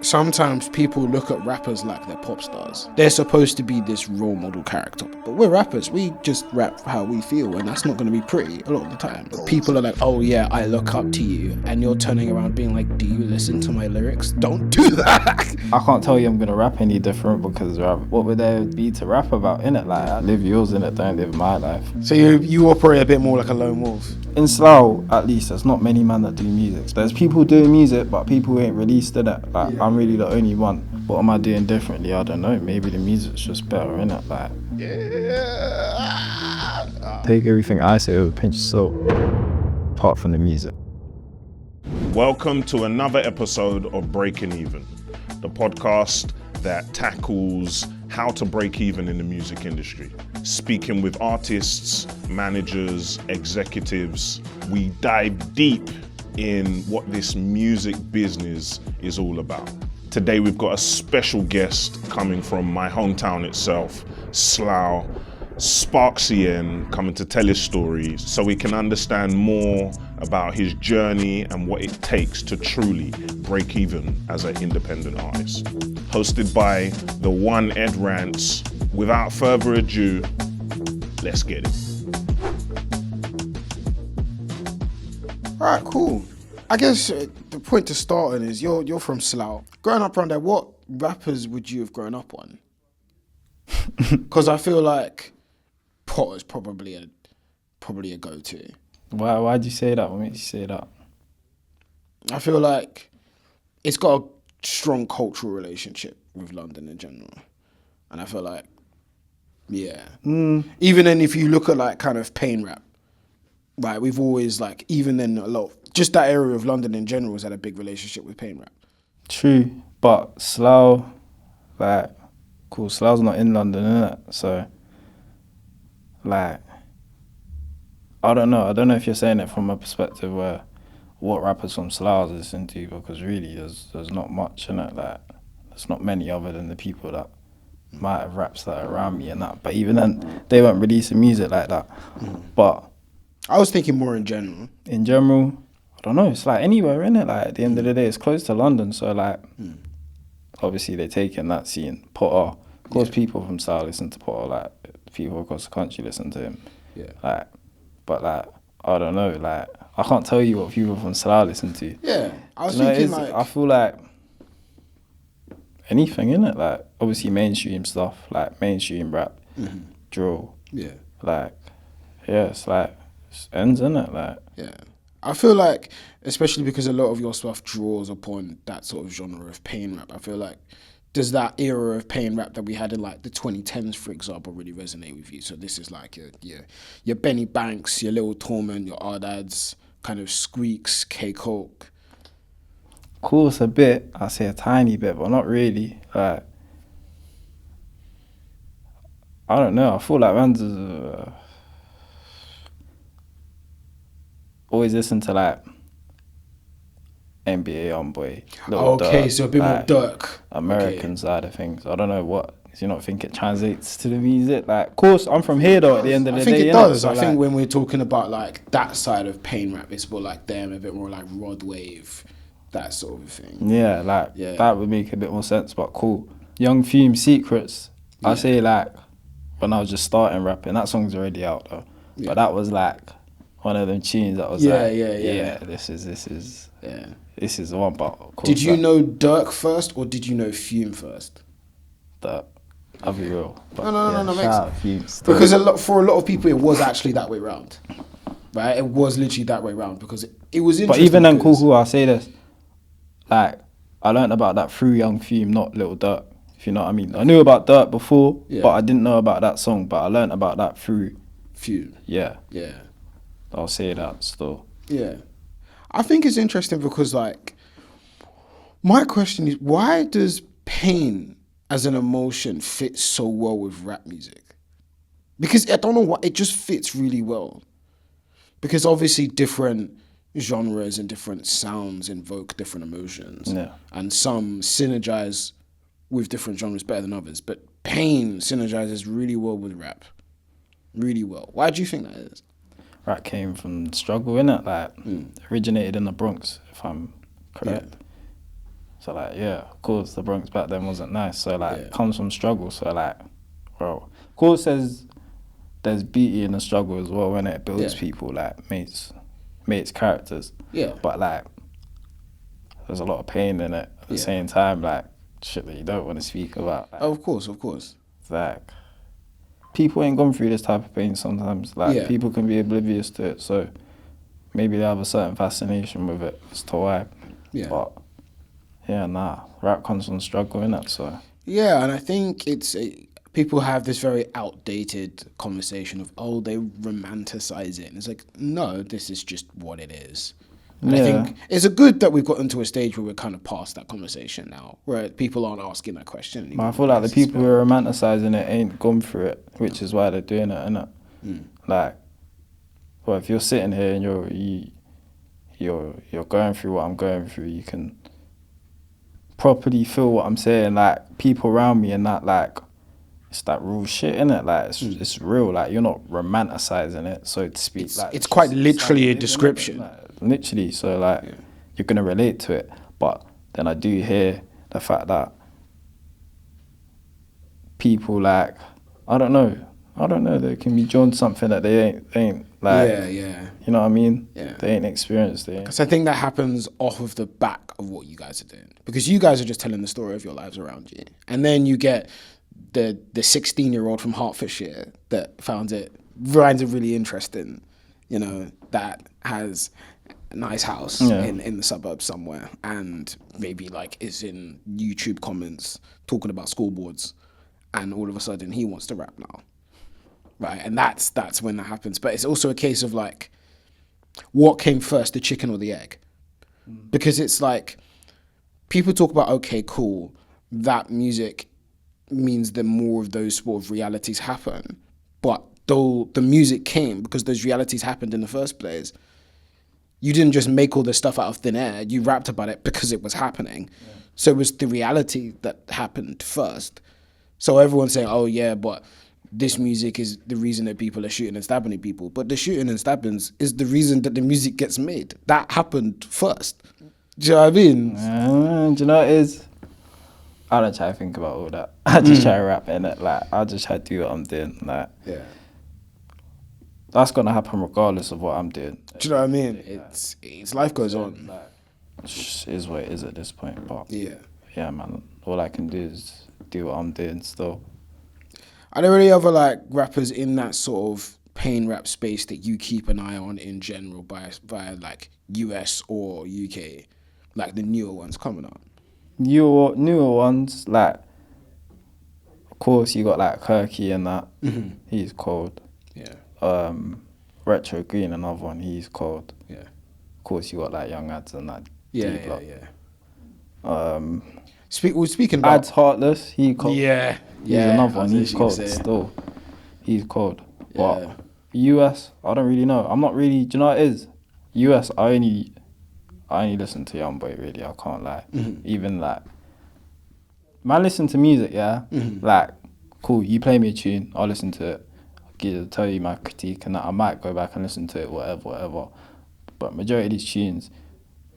Sometimes people look at rappers like they're pop stars. They're supposed to be this role model character. But we're rappers. We just rap how we feel, and that's not going to be pretty a lot of the time. But people are like, oh yeah, I look up to you. And you're turning around being like, do you listen to my lyrics? Don't do that. I can't tell you I'm going to rap any different because what would there be to rap about, innit? Like, I live yours, innit? Don't live my life. So you operate a bit more like a lone wolf. In Slough, at least, there's not many men that do music. There's people doing music, but people ain't released it. Like, I'm really the only one. What am I doing differently? I don't know. Maybe the music's just better, innit? Like, take everything I say with a pinch of salt, apart from the music. Welcome to another episode of Breaking Even, the podcast that tackles how to break even in the music industry. Speaking with artists, managers, executives, we dive deep in what this music business is all about. Today we've got a special guest coming from my hometown itself, Slough, Sparkz CN, coming to tell his story so we can understand more about his journey and what it takes to truly break even as an independent artist. Hosted by the one Ed Rants. Without further ado, let's get it. All right, cool. I guess the point to start on is you're from Slough. Growing up around there, what rappers would you have grown up on? Because I feel like Potter's probably a go-to. why'd you say that? What made you say that? I feel like it's got a strong cultural relationship with London in general. And I feel like, yeah. Even then, if you look at like kind of pain rap, right, we've always like, even then just that area of London in general has had a big relationship with pain rap. True, but Slough, like, cool, Slough's not in London, innit? So, like, I don't know if you're saying it from a perspective where what rappers from Slough listen to, because really there's not much in it. Like, there's not many other than the people that might have raps that are around me and that. But even then, they weren't releasing music like that. But I was thinking more in general. in general, I don't know. It's like anywhere, innit? Like, at the end of the day, it's close to London, so like, obviously they take in that scene. Potter, of course, people from Slough listen to Potter. Like, people across the country listen to him. Yeah. Like, but like, I don't know. Like, I can't tell you what people from Slough listen to. Yeah, I was You know, thinking it's- like... I feel like anything, innit? Like, obviously mainstream stuff, like mainstream rap, drill. Yeah. Like, yeah, it's like, it ends, innit? Like, Yeah. I feel like, especially because a lot of your stuff draws upon that sort of genre of pain rap, I feel like, does that era of pain rap that we had in like the 2010s, for example, really resonate with you? So this is like your Benny Banks, your Little Torment, your Ardads, kind of Squeaks, K-Coke. of course, a bit. I say a tiny bit, but not really. Like, I don't know. I feel like man's always listen to like NBA Youngboy. Okay, so a bit more Dirk. American side of things. I don't know what. Do you not think it translates to the music? Like, of course, I'm from here though. At the end of the I think day, it innit? does. So, I think like, when we're talking about like that side of pain rap, it's more like them, a bit more like Rod Wave, that sort of thing. yeah, like that would make a bit more sense. But cool, Young Fume Secrets. I say like when I was just starting rapping, that song's already out though. Yeah. But that was like one of them tunes that was Yeah. This is Yeah. this is the one. But of course, Did you like, know Dirk first or did you know Fume first? that? I'll be real. But No, shout makes out Fume still. Because for a lot of people, it was actually that way round, right? It was literally that way round because it was interesting. But even then, because- cool. I say this, like, I learned about that through Young Fume, not Little Dirk. If you know what I mean. I knew about Dirk before, but I didn't know about that song. But I learned about that through Fume. Yeah. Yeah. I'll say that still. Yeah. I think it's interesting because, like, my question is, why does pain as an emotion fit so well with rap music? Because I don't know what, it just fits really well. Because obviously different genres and different sounds invoke different emotions. Yeah. And some synergize with different genres better than others. But pain synergizes really well with rap. Really well. Why do you think that is? Rap came from struggle, innit? Like, originated in the Bronx, if I'm correct. So like, yeah, of course the Bronx back then wasn't nice. So like, Yeah. comes from struggle. So like, bro, of course there's beauty in the struggle as well when it builds Yeah. people, like makes characters. Yeah. But like, there's a lot of pain in it at the Yeah. same time. Like shit that you don't want to speak about. Like, Of course. like people ain't gone through this type of pain sometimes. Like Yeah. people can be oblivious to it. So maybe they have a certain fascination with it as to why. Yeah. But yeah, rap comes from struggle, innit? So Yeah, and I think people have this very outdated conversation of, oh, they romanticize it. And it's like, no, this is just what it is. And I think it's good that we've gotten to a stage where we're kind of past that conversation now, where people aren't asking that question anymore. But I feel like the people who are romanticising it ain't gone through it, which is why they're doing it, innit? Like, well, if you're sitting here and you're going through what I'm going through, you can properly feel what I'm saying. Like people around me and that, like it's that real shit, innit? Like it's real. Like you're not romanticising it, so to speak. It's quite literally a description. Like, literally, so like you're gonna relate to it. But then I do hear the fact that people like I don't know, they can be drawn to something that they ain't like. Yeah. You know what I mean? Yeah. They ain't experienced it. Because I think that happens off of the back of what you guys are doing. Because you guys are just telling the story of your lives around you. And then you get the 16-year-old from Hertfordshire that finds it really interesting, you know, that has a nice house in the suburbs somewhere and maybe like is in YouTube comments talking about school boards and all of a sudden he wants to rap now. Right? And that's when that happens. But it's also a case of like, what came first, the chicken or the egg? Because it's like, people talk about, okay, cool, that music means that more of those sort of realities happen. But though the music came because those realities happened in the first place, you didn't just make all this stuff out of thin air. You rapped about it because it was happening. Yeah. So it was the reality that happened first. So everyone's saying, oh yeah, but this music is the reason that people are shooting and stabbing people. But the shooting and stabbings is the reason that the music gets made. That happened first. Do you know what I mean? Do you know what it is? I don't try to think about all that. I just try to rap in it. Like, I just try to do what I'm doing. Like, yeah. That's going to happen regardless of what I'm doing. Do you know what I mean? It's life goes on. Like, it is what it is at this point. But yeah, man, all I can do is do what I'm doing still. Are there any other like rappers in that sort of pain rap space that you keep an eye on in general via like US or UK, like the newer ones coming up? Newer ones, like of course you got like Kirky and that. He's cold. Yeah. Retro Green, another one. He's cold. Yeah. Of course you got like Young Ads and that. Yeah. Speaking about Ads Heartless, he cold. Yeah. He's another one. He's cold still. He's cold. But US, I don't really know. I'm not really. Do you know what it is? US, I only listen to Youngboy really. I can't lie. Even like, man, listen to music. Yeah. Like, cool. You play me a tune, I'll listen to it. I'll tell you my critique, and that I might go back and listen to it. Whatever. But majority of these tunes,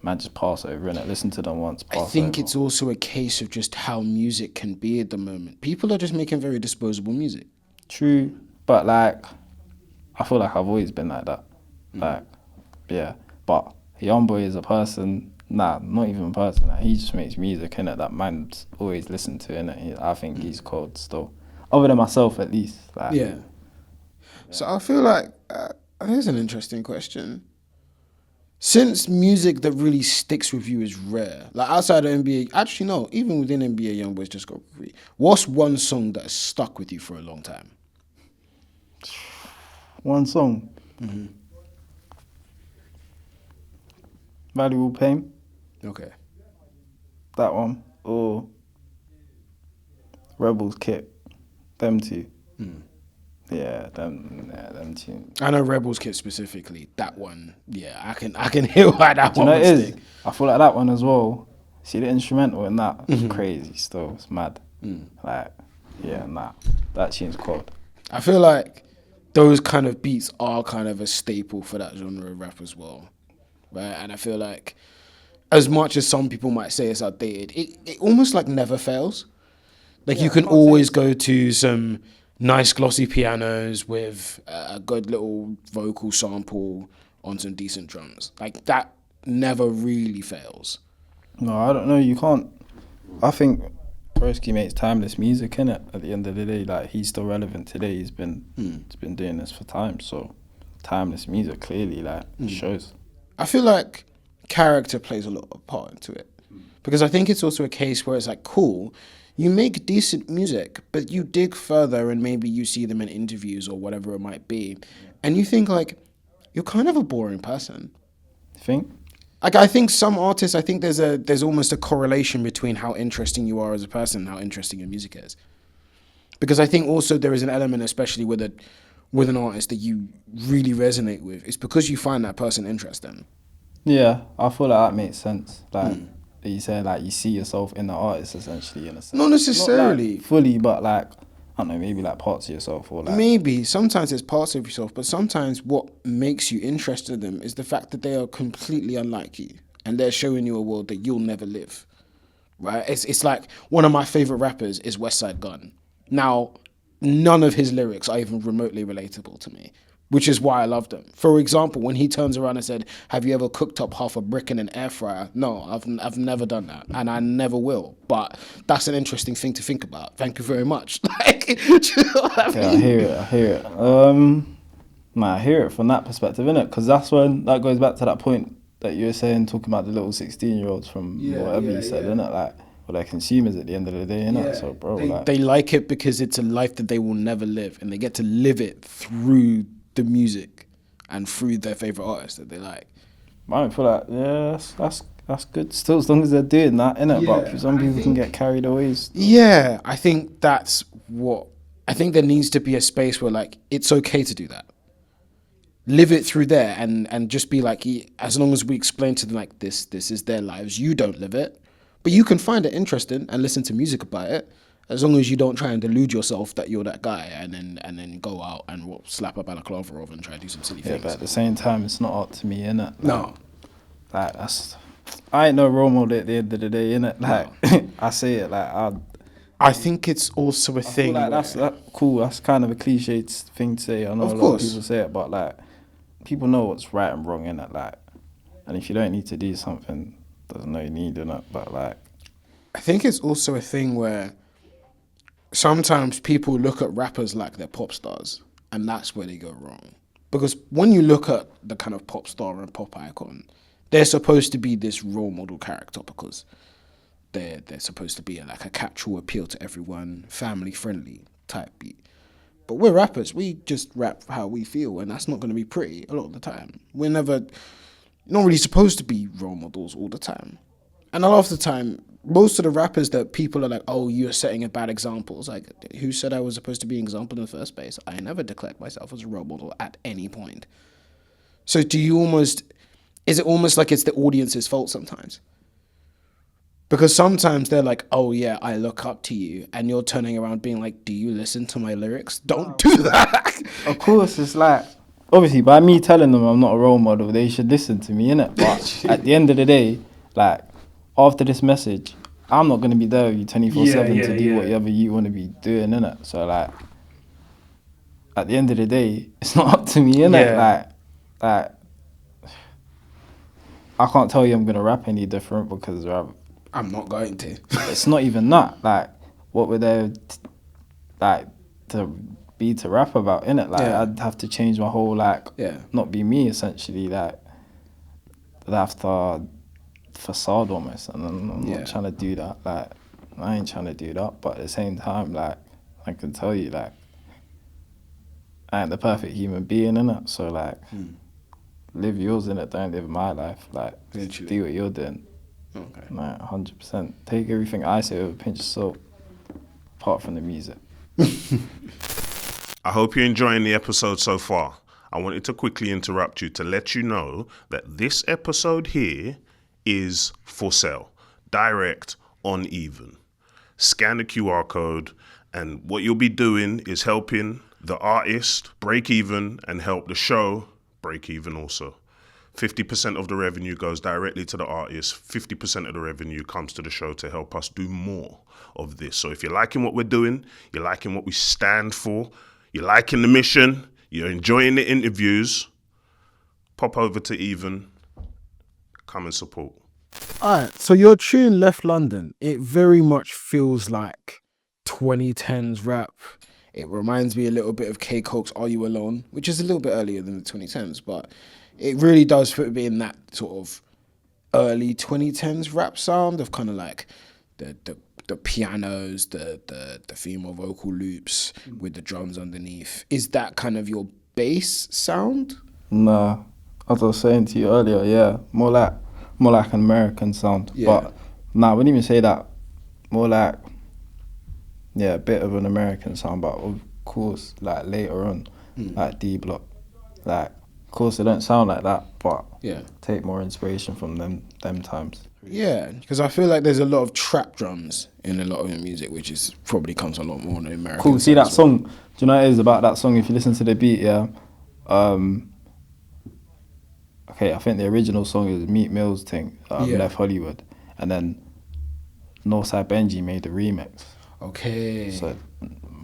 man, just pass over and listen to them once. I think it's also a case of just how music can be at the moment. People are just making very disposable music. True, but like, I feel like I've always been like that. Like, yeah. But Youngboy is a person. Nah, not even a person. Like, he just makes music, innit? That man's always listened to, innit? I think he's cold still. Other than myself, at least. Like, yeah. So I feel like here's an interesting question. Since music that really sticks with you is rare, like outside of NBA, actually no, even within NBA, Youngboy's just got free. What's one song that has stuck with you for a long time? One song. Valuable Pain. Okay. That one. Or Rebels Kit. Them two. Yeah, them two. I know Rebels Kid specifically. That one, yeah, I can hear why that Do you one know would it is? stick. I feel like that one as well. See the instrumental in that? It's crazy still. It's mad. Like, yeah, nah. That tune's cold. I feel like those kind of beats are kind of a staple for that genre of rap as well, right? And I feel like as much as some people might say it's outdated, it almost like never fails. Like you can always go to some nice glossy pianos with a good little vocal sample on some decent drums. Like that never really fails. No, I don't know. You can't. I think Broski makes timeless music, innit? At the end of the day, like he's still relevant today. He's been doing this for time, so timeless music clearly like shows. I feel like character plays a lot of part into it, because I think it's also a case where it's like, cool, you make decent music, but you dig further and maybe you see them in interviews or whatever it might be, and you think like, you're kind of a boring person. You think? Like I think some artists, I think there's almost a correlation between how interesting you are as a person and how interesting your music is. Because I think also there is an element, especially with an artist that you really resonate with, it's because you find that person interesting. Yeah, I feel like that makes sense. Like you said, like you see yourself in the artist essentially in a sense. Not necessarily. Not like fully, but like I don't know, maybe like parts of yourself or like Maybe sometimes it's parts of yourself, but sometimes what makes you interested in them is the fact that they are completely unlike you and they're showing you a world that you'll never live. Right? It's like one of my favorite rappers is West Side Gun. Now, none of his lyrics are even remotely relatable to me, which is why I loved him. For example, when he turns around and said, "Have you ever cooked up half a brick in an air fryer?" No, I've never done that, and I never will. But that's an interesting thing to think about. Thank you very much. Like, do you know what I mean? Yeah, I hear it. I hear it from that perspective, innit? Because that's when that goes back to that point that you were saying, talking about the little 16-year-olds from whatever you said, innit? Like, well, they're consumers at the end of the day, innit? Yeah. So, bro, They like it because it's a life that they will never live, and they get to live it through the music and through their favorite artist that they like. I don't feel like, yeah, that's good. Still, as long as they're doing that, innit? Yeah, But some people can get carried away. Yeah, I think that's what... I think there needs to be a space where, like, it's okay to do that. Live it through there and just be like, as long as we explain to them, like, this is their lives, you don't live it. But you can find it interesting and listen to music about it, as long as you don't try and delude yourself that you're that guy and then go out and slap a balaclava off and try to do some silly things. But at the same time, it's not up to me, innit? Like, No. Like, I ain't no role model at the end of the day, innit? Like, I say it, like, I think it's also a thing. like that's cool. That's kind of a cliche thing to say. I know Of a lot course. of people say it, but like people know what's right and wrong in it. Like, and if you don't need to do something, there's no need in it. But like, I think it's also a thing where sometimes people look at rappers like they're pop stars, and that's where they go wrong. Because when you look at the kind of pop star and pop icon, they're supposed to be this role model character because they're supposed to be like a catch-all appeal to everyone, family-friendly type beat. But we're rappers. We just rap how we feel, and that's not going to be pretty a lot of the time. We're not really supposed to be role models all the time. And a lot of the time, most of the rappers that people are like, oh, you're setting a bad example. It's like, who said I was supposed to be an example in the first place? I never declared myself as a role model at any point. So is it almost like it's the audience's fault sometimes? Because sometimes they're like, oh yeah, I look up to you. And you're turning around being like, do you listen to my lyrics? Don't do that. of course, it's like, obviously, by me telling them I'm not a role model, they should listen to me, innit? But at the end of the day, like, after this message, I'm not going to be there with you 24/7 to do whatever you want to be doing, innit? So, like, at the end of the day, it's not up to me, innit? Yeah. Like, I can't tell you I'm going to rap any different because I'm not going to. it's not even that. Like, what would there, to be to rap about, innit? Like, I'd have to change my whole, like, not be me, essentially. Like, I'd have to facade almost, and I'm not trying to do that. Like, I ain't trying to do that, but at the same time, like, I can tell you, like, I ain't the perfect human being, innit? So, like, live yours, innit? Don't live my life. Like, do what you're doing. Okay. Like, 100%. Take everything I say with a pinch of salt, apart from the music. I hope you're enjoying the episode so far. I wanted to quickly interrupt you to let you know that this episode here is for sale, direct on Even. Scan the QR code, and what you'll be doing is helping the artist break even and help the show break even also. 50% of the revenue goes directly to the artist. 50% of the revenue comes to the show to help us do more of this. So if you're liking what we're doing, you're liking what we stand for, you're liking the mission, you're enjoying the interviews, pop over to Even, come and support. Alright, so your tune Left London, it very much feels like 2010s rap. It reminds me a little bit of K Coke's Are You Alone, which is a little bit earlier than the 2010s, but it really does put me in that sort of early 2010s rap sound of kind of like the pianos, the female vocal loops with the drums underneath. Is that kind of your bass sound? Nah, as I was saying to you earlier, yeah, more like an American sound. Yeah. But nah, I wouldn't even say that. More like, yeah, a bit of an American sound, but of course, like later on, like D Block, like, of course they don't sound like that, but Yeah. take more inspiration from them times. Yeah, because I feel like there's a lot of trap drums in a lot of your music, which is probably comes a lot more on the American Cool, see side that as well. song, do you know what it is about that song? If you listen to the beat, yeah, okay, I think the original song is Meat Mill's thing, Yeah. Left Hollywood, and then Northside Benji made the remix. Okay. So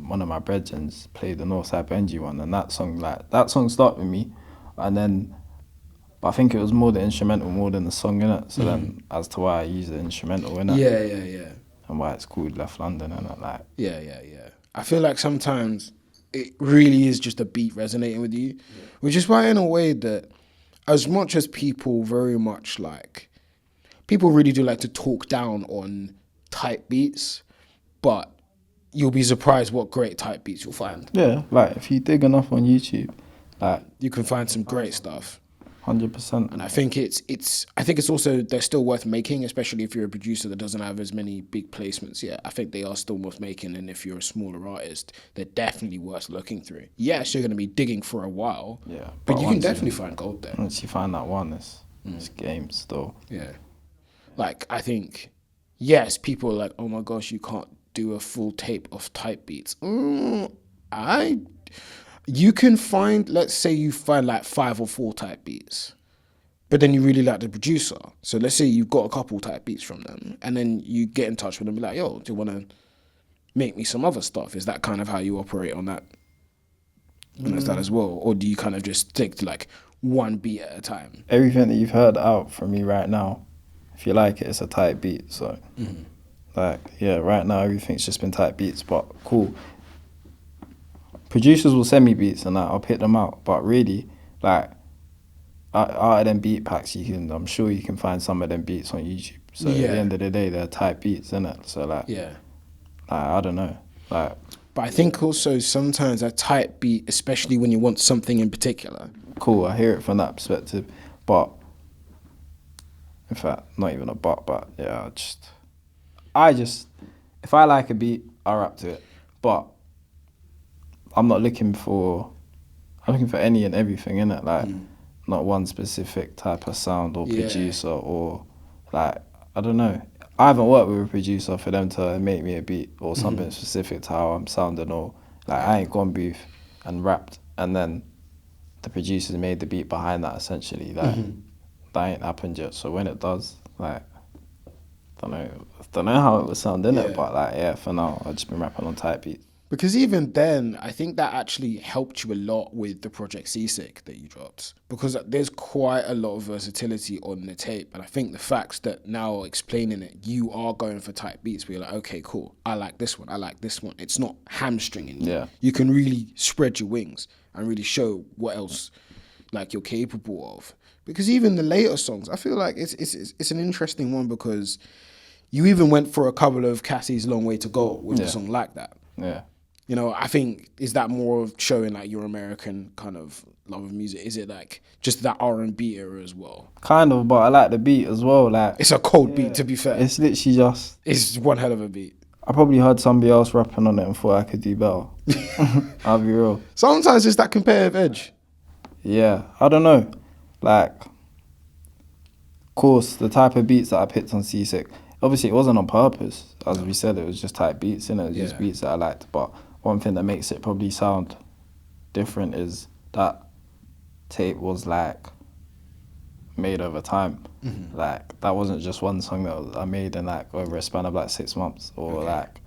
one of my brethrens played the Northside Benji one, and that song started with me, and then, but I think it was more the instrumental more than the song in it. So then, as to why I use the instrumental in it, Yeah. and why it's called Left London and it, like, Yeah. I feel like sometimes it really is just a beat resonating with you, which is why in a way that as much as people very much like, people really do like to talk down on type beats, but you'll be surprised what great type beats you'll find. yeah, like if you dig enough on YouTube, like You can find some great stuff. 100%. And I think it's also, they're still worth making, especially if you're a producer that doesn't have as many big placements yet. I think they are still worth making, and if you're a smaller artist, they're definitely worth looking through. Yes, you're going to be digging for a while, Yeah, but but you can once definitely find gold there. Once you find that one, it's game still. Yeah. Like, I think, yes, people are like, oh my gosh, you can't do a full tape of type beats. You can find, let's say you find like 5 or 4 type beats, but then you really like the producer. So let's say you've got a couple type beats from them, and then you get in touch with them and be like, yo, do you want to make me some other stuff? Is that kind of how you operate on that? And is that as well? Or do you kind of just stick to like one beat at a time? Everything that you've heard out from me right now, if you like it, it's a tight beat. So, like, yeah, right now everything's just been tight beats, but cool. Producers will send me beats and I'll pick them out, but really, like, out of them beat packs, I'm sure you can find some of them beats on YouTube. So at the end of the day, they're tight beats, innit? So like, I don't know, like. But I think also sometimes a tight beat, especially when you want something in particular. Cool, I hear it from that perspective, but in fact, not even a but yeah, I just, if I like a beat, I rap to it, but I'm looking for any and everything, innit? Like, not one specific type of sound or producer or, like, I don't know. I haven't worked with a producer for them to make me a beat or something specific to how I'm sounding, or, like, I ain't gone booth and rapped and then the producers made the beat behind that, essentially. Like, that ain't happened yet. So when it does, like, don't know how it would sound, innit? But, like, yeah, for now, I've just been rapping on type beats. Because even then, I think that actually helped you a lot with the Project Seasick that you dropped. Because there's quite a lot of versatility on the tape. And I think the fact that now explaining it, you are going for type beats where you're like, okay, cool, I like this one, I like this one. It's not hamstringing you. Yeah. You can really spread your wings and really show what else, like, you're capable of. Because even the later songs, I feel like it's an interesting one, because you even went for a couple of Cassie's Long Way to Go with a song like that. Yeah. You know, I think, is that more of showing like your American kind of love of music? Is it like just that R&B era as well? Kind of, but I like the beat as well. Like, It's a cold beat, to be fair. it's literally just, It's one hell of a beat. I probably heard somebody else rapping on it and thought I could do better. I'll be real. Sometimes it's that competitive edge. Yeah, I don't know. Like, of course, the type of beats that I picked on Seasick, obviously it wasn't on purpose. As we said, it was just type beats, innit? It was just beats that I liked. But one thing that makes it probably sound different is that tape was like made over time. Like that wasn't just one song that I made in like over a span of like 6 months or like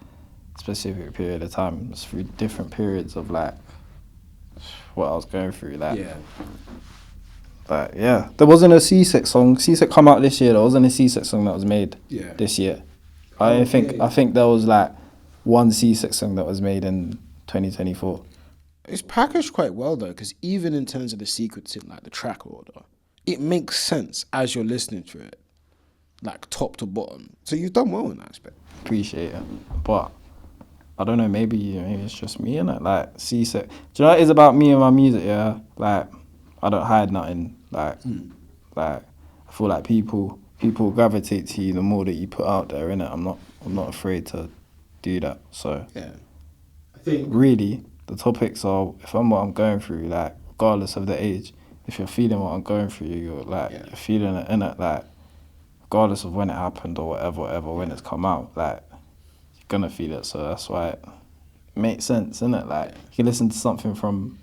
a specific period of time. It's through different periods of like what I was going through. Like, there wasn't a C6 song. C6 come out this year. There wasn't a C6 song that was made this year. I think there was like one C6 song that was made in 2024. It's packaged quite well though, because even in terms of the sequencing, like the track order, it makes sense as you're listening to it, like top to bottom. So you've done well in that aspect. Appreciate it, but I don't know. Maybe it's just me, innit? Like C6. Do you know what it is about me and my music? Yeah, like I don't hide nothing. Like I feel like people gravitate to you the more that you put out there, innit? I'm not afraid to do that. So I think really the topics are, if I'm what I'm going through, like regardless of the age, if you're feeling what I'm going through, you're like you're feeling it, innit? Like regardless of when it happened or whatever, when it's come out, like you're gonna feel it. So that's why it makes sense, innit? Like you can listen to something from,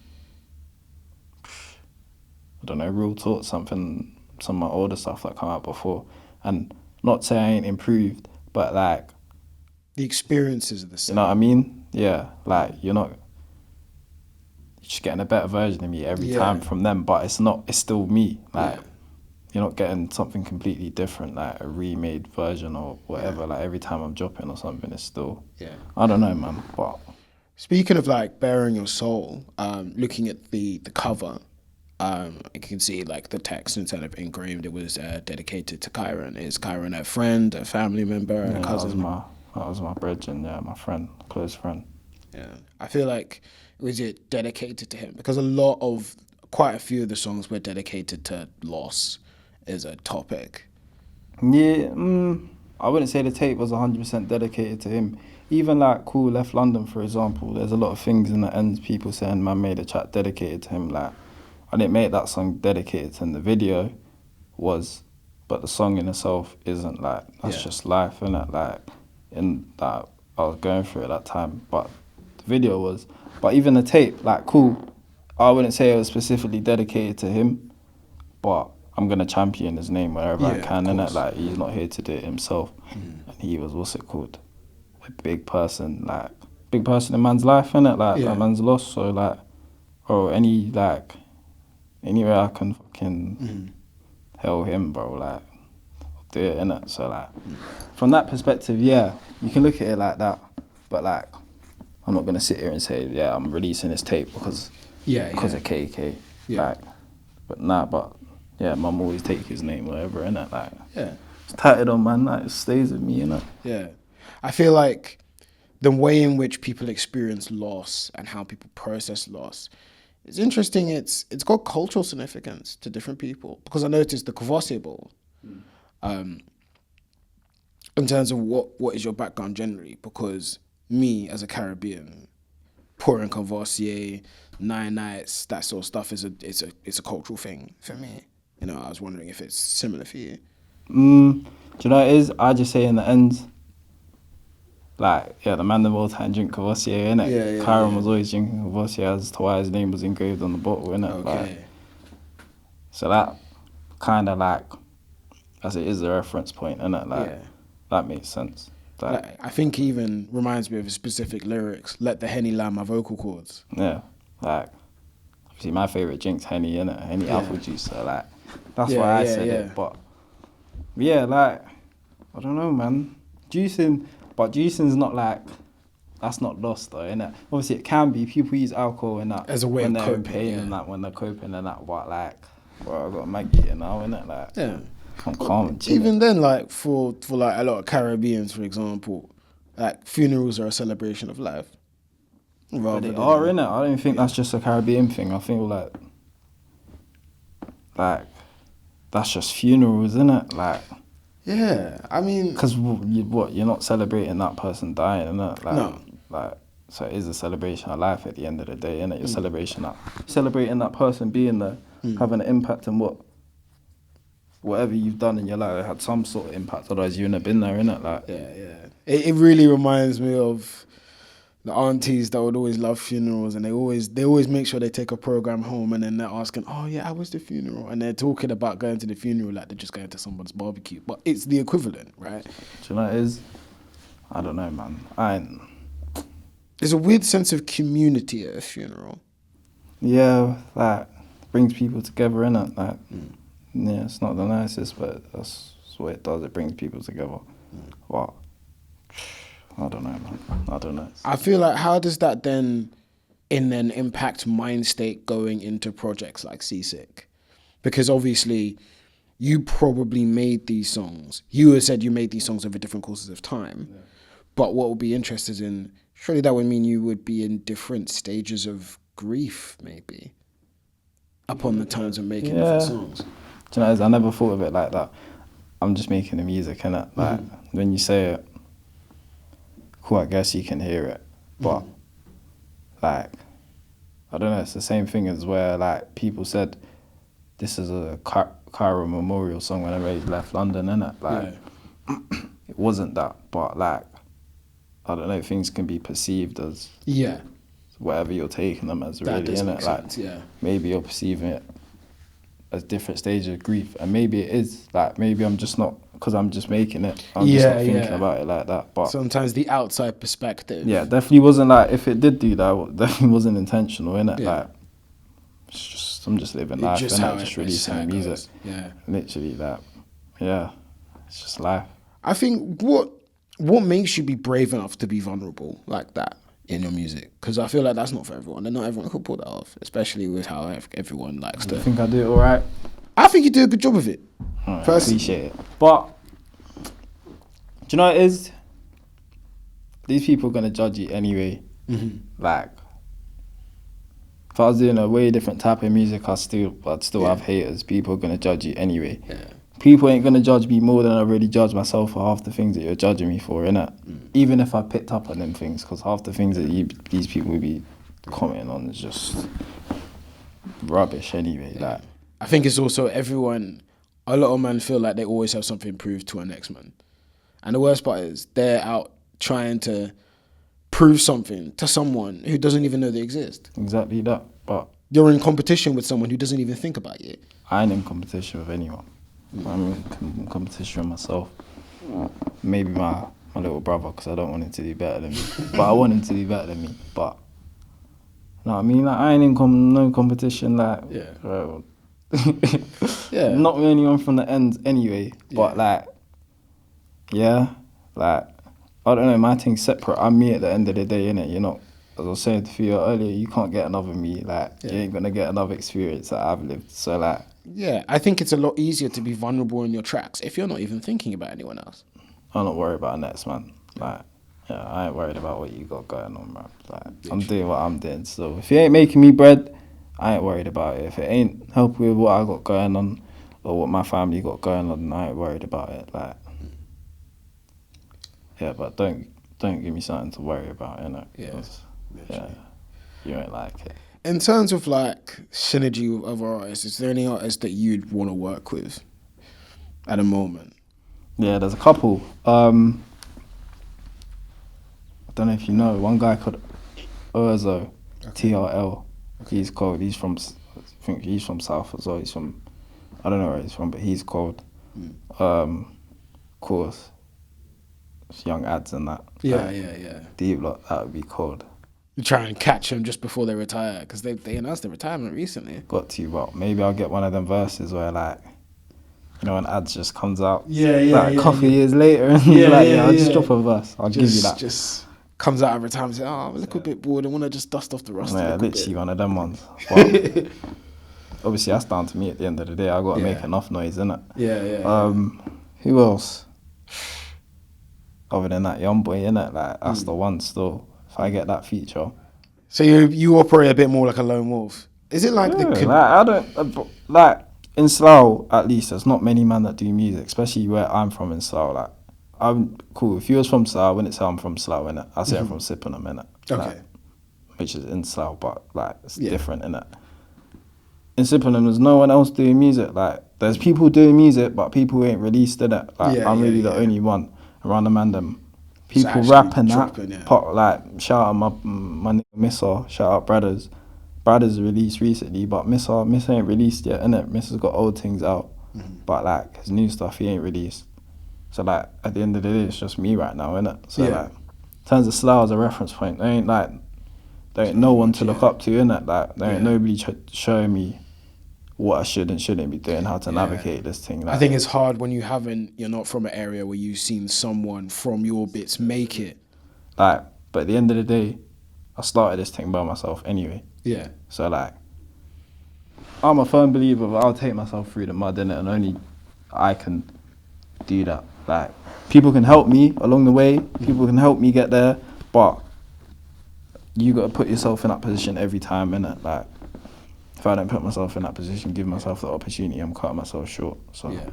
I don't know, Real Talk, some of my older stuff that come out before, and not say I ain't improved, but like the experiences are the same. you know what I mean? Yeah, like you're just getting a better version of me every time from them, but it's still me. Like you're not getting something completely different, like a remade version or whatever. Like every time I'm dropping or something, it's still I don't know, man. But speaking of like bearing your soul, looking at the cover, you can see like the text instead of engraved. It was dedicated to Kyron. Is Kyron a friend, a family member, a cousin? That was my brethren, my friend, close friend. Yeah, I feel like, was it dedicated to him? Because quite a few of the songs were dedicated to loss as a topic. Yeah, I wouldn't say the tape was 100% dedicated to him. Even like Cool Left London, for example, there's a lot of things in the ends, people saying man made a track dedicated to him. Like, I didn't make that song dedicated to him. The video was, but the song in itself isn't. Like, that's just life, innit? Like, in that I was going through at that time. But the video was, but even the tape, like Cool, I wouldn't say it was specifically dedicated to him, but I'm gonna champion his name wherever I can, innit? Like, he's not here to do it himself. And he was, what's it called? A big person in man's life, innit? Like, that man's lost, so like, bro, anywhere I can fucking help him, bro, like, I'll do it, innit? So like, from that perspective, you can look at it like that, but like, I'm not gonna sit here and say, I'm releasing this tape because of KK. Like, but mum always take his name, whatever, innit? Like, it's tatted on, man. Like, it stays with me, innit? Yeah, I feel like the way in which people experience loss and how people process loss is interesting. It's got cultural significance to different people, because I noticed the Courvoisier Bowl, in terms of what is your background generally, because me as a Caribbean, pouring Courvoisier, 9 nights, that sort of stuff it's a cultural thing for me. You know, I was wondering if it's similar for you. Do you know what it is? I just say in the end, like, the man of all time drink Courvoisier, innit? Kyron was always drinking Courvoisier as to why his name was engraved on the bottle, innit? Okay. Like, so that kind of like, as it is a reference point, innit? Like, that makes sense. Like, I think he even reminds me of specific lyrics. Let the Henny land my vocal cords. Yeah, like, obviously my favourite drink's Henny, innit? Henny apple juice, so like, that's why I said it. But like, I don't know, man. Juicing's not like, that's not lost though, innit? Obviously it can be. People use alcohol and that as a way when of they're coping, in pain and that, when they're coping and that. But like, bro, I got a Maggie here now, innit? Like, I'm calm and chilling. Even then, like for like a lot of Caribbeans, for example, like funerals are a celebration of life. But they are, innit? I don't think that's just a Caribbean thing. I think like that's just funerals, innit? Like, I mean, because you're not celebrating that person dying, innit? Like, no. Like, so it is a celebration of life at the end of the day, innit? You're celebrating that person being there, having an impact on whatever you've done in your life. It had some sort of impact, otherwise you wouldn't have been there, innit? Like, It really reminds me of the aunties that would always love funerals, and they always make sure they take a program home, and then they're asking, oh yeah, how was the funeral? And they're talking about going to the funeral like they're just going to someone's barbecue, but it's the equivalent, right? Do you know what it is? I don't know, man. There's a weird sense of community at a funeral. Yeah, like, brings people together, innit? Like, yeah, it's not the nicest, but that's what it does. It brings people together. But I don't know, man. I don't know. I feel like, how does that then impact mind state going into projects like Seasick? Because obviously, you probably made these songs. You had said you made these songs over different courses of time. Yeah. But what would be interested in, surely that would mean you would be in different stages of grief, maybe, upon the times of making different songs. Do you know, I never thought of it like that. I'm just making the music, innit? Like, when you say it, cool, I guess you can hear it. But, like, I don't know, it's the same thing as where, like, people said, this is a Cairo memorial song when I already left London, innit? Like, it wasn't that, but, like, I don't know, things can be perceived as whatever you're taking them as, really, innit? Like, maybe you're perceiving it as different stages of grief, and maybe it is, like, maybe I'm just not, because I'm just making it, I'm just not thinking about it like that. But sometimes the outside perspective. Yeah, definitely wasn't, like, if it did do that, it definitely wasn't intentional, innit? Like, it's just, I'm just living life, innit? Just releasing music. Yeah. Literally, like, yeah, it's just life. I think what makes you be brave enough to be vulnerable like that in your music? Because I feel like that's not for everyone, and not everyone could pull that off, especially with how everyone likes to. I think I do it all right. I think you do a good job of it. Right, I appreciate it. But, do you know what it is? These people are going to judge you anyway. Like, if I was doing a way different type of music, I'd still have haters. People are going to judge you anyway. Yeah. People ain't going to judge me more than I really judge myself for half the things that you're judging me for, innit? Even if I picked up on them things, because half the things that these people will be commenting on is just rubbish anyway. Like, I think it's also a lot of men feel like they always have something to prove to our next man. And the worst part is they're out trying to prove something to someone who doesn't even know they exist. Exactly that. But you're in competition with someone who doesn't even think about you. I ain't in competition with anyone. I'm in competition with myself. Maybe my little brother, because I don't want him to do better than me. But I want him to do better than me. But, you know what I mean? Like, I ain't in no competition. Like, not with anyone from the end anyway. But, like, like, I don't know, my thing's separate. I'm me at the end of the day, innit? You're not, as I was saying to you earlier, you can't get another me. Like, you ain't going to get another experience that I've lived. So, like, yeah, I think it's a lot easier to be vulnerable in your tracks if you're not even thinking about anyone else. I'm not worried about next, man. Like, yeah, I ain't worried about what you got going on, man. Like, I'm doing what I'm doing. So if it ain't making me bread, I ain't worried about it. If it ain't helping with what I got going on or what my family got going on, I ain't worried about it. Like, yeah, but don't give me something to worry about, innit? Yeah, you ain't like it. In terms of, like, synergy with other artists, is there any artists that you'd want to work with at the moment? Yeah, there's a couple. I don't know if you know, one guy called Urzo, TRL. He's cold. He's from, I think he's from South as well. He's from, I don't know where he's from, but he's cold. Of course, it's young ads and that. Yeah. D-Block, that would be cold. You try and catch them just before they retire, because they announced their retirement recently. Got to, but maybe I'll get one of them verses where, like, you know, when ads just comes out, a couple years later, and I'll just drop a verse. I'll give you that. Just comes out every time and say, oh, I'm a little bit bored. I want to just dust off the rust. Yeah, literally one of them ones. But obviously, that's down to me at the end of the day. I got to make enough noise, innit? Yeah. Who else? Other than that, Young Boy, innit? Like, that's the one still. If I get that feature. So you operate a bit more like a lone wolf. Is it like I don't like in Slough at least. There's not many men that do music, especially where I'm from in Slough. Like, I'm cool. If you was from Slough, I wouldn't say I'm from Slough, innit? I say I'm from Sippenham, innit? Okay. Like, which is in Slough, but like it's different, innit? In Sippenham, there's no one else doing music. Like, there's people doing music, but people who ain't released, innit? Like, I'm really the only one around the man them. people actually rap and that. dropping, yeah. Like, shout out my nigga Missa, shout out Brothers. Brothers released recently, but Missa ain't released yet, innit? Missa's got old things out, but like his new stuff he ain't released. So like at the end of the day, it's just me right now, innit? So like, in terms of Slough as a reference point, there ain't no one to look up to, innit? Like there ain't nobody showing me what I should and shouldn't be doing, how to navigate this thing. Like, I think it's hard when you're not from an area where you've seen someone from your bits make it. Like, but at the end of the day, I started this thing by myself anyway. Yeah. So like, I'm a firm believer that I'll take myself through the mud, innit, and only I can do that. Like, people can help me along the way, people can help me get there, but you got to put yourself in that position every time, innit? Like, if I don't put myself in that position, give myself the opportunity, I'm cutting myself short. So Yeah.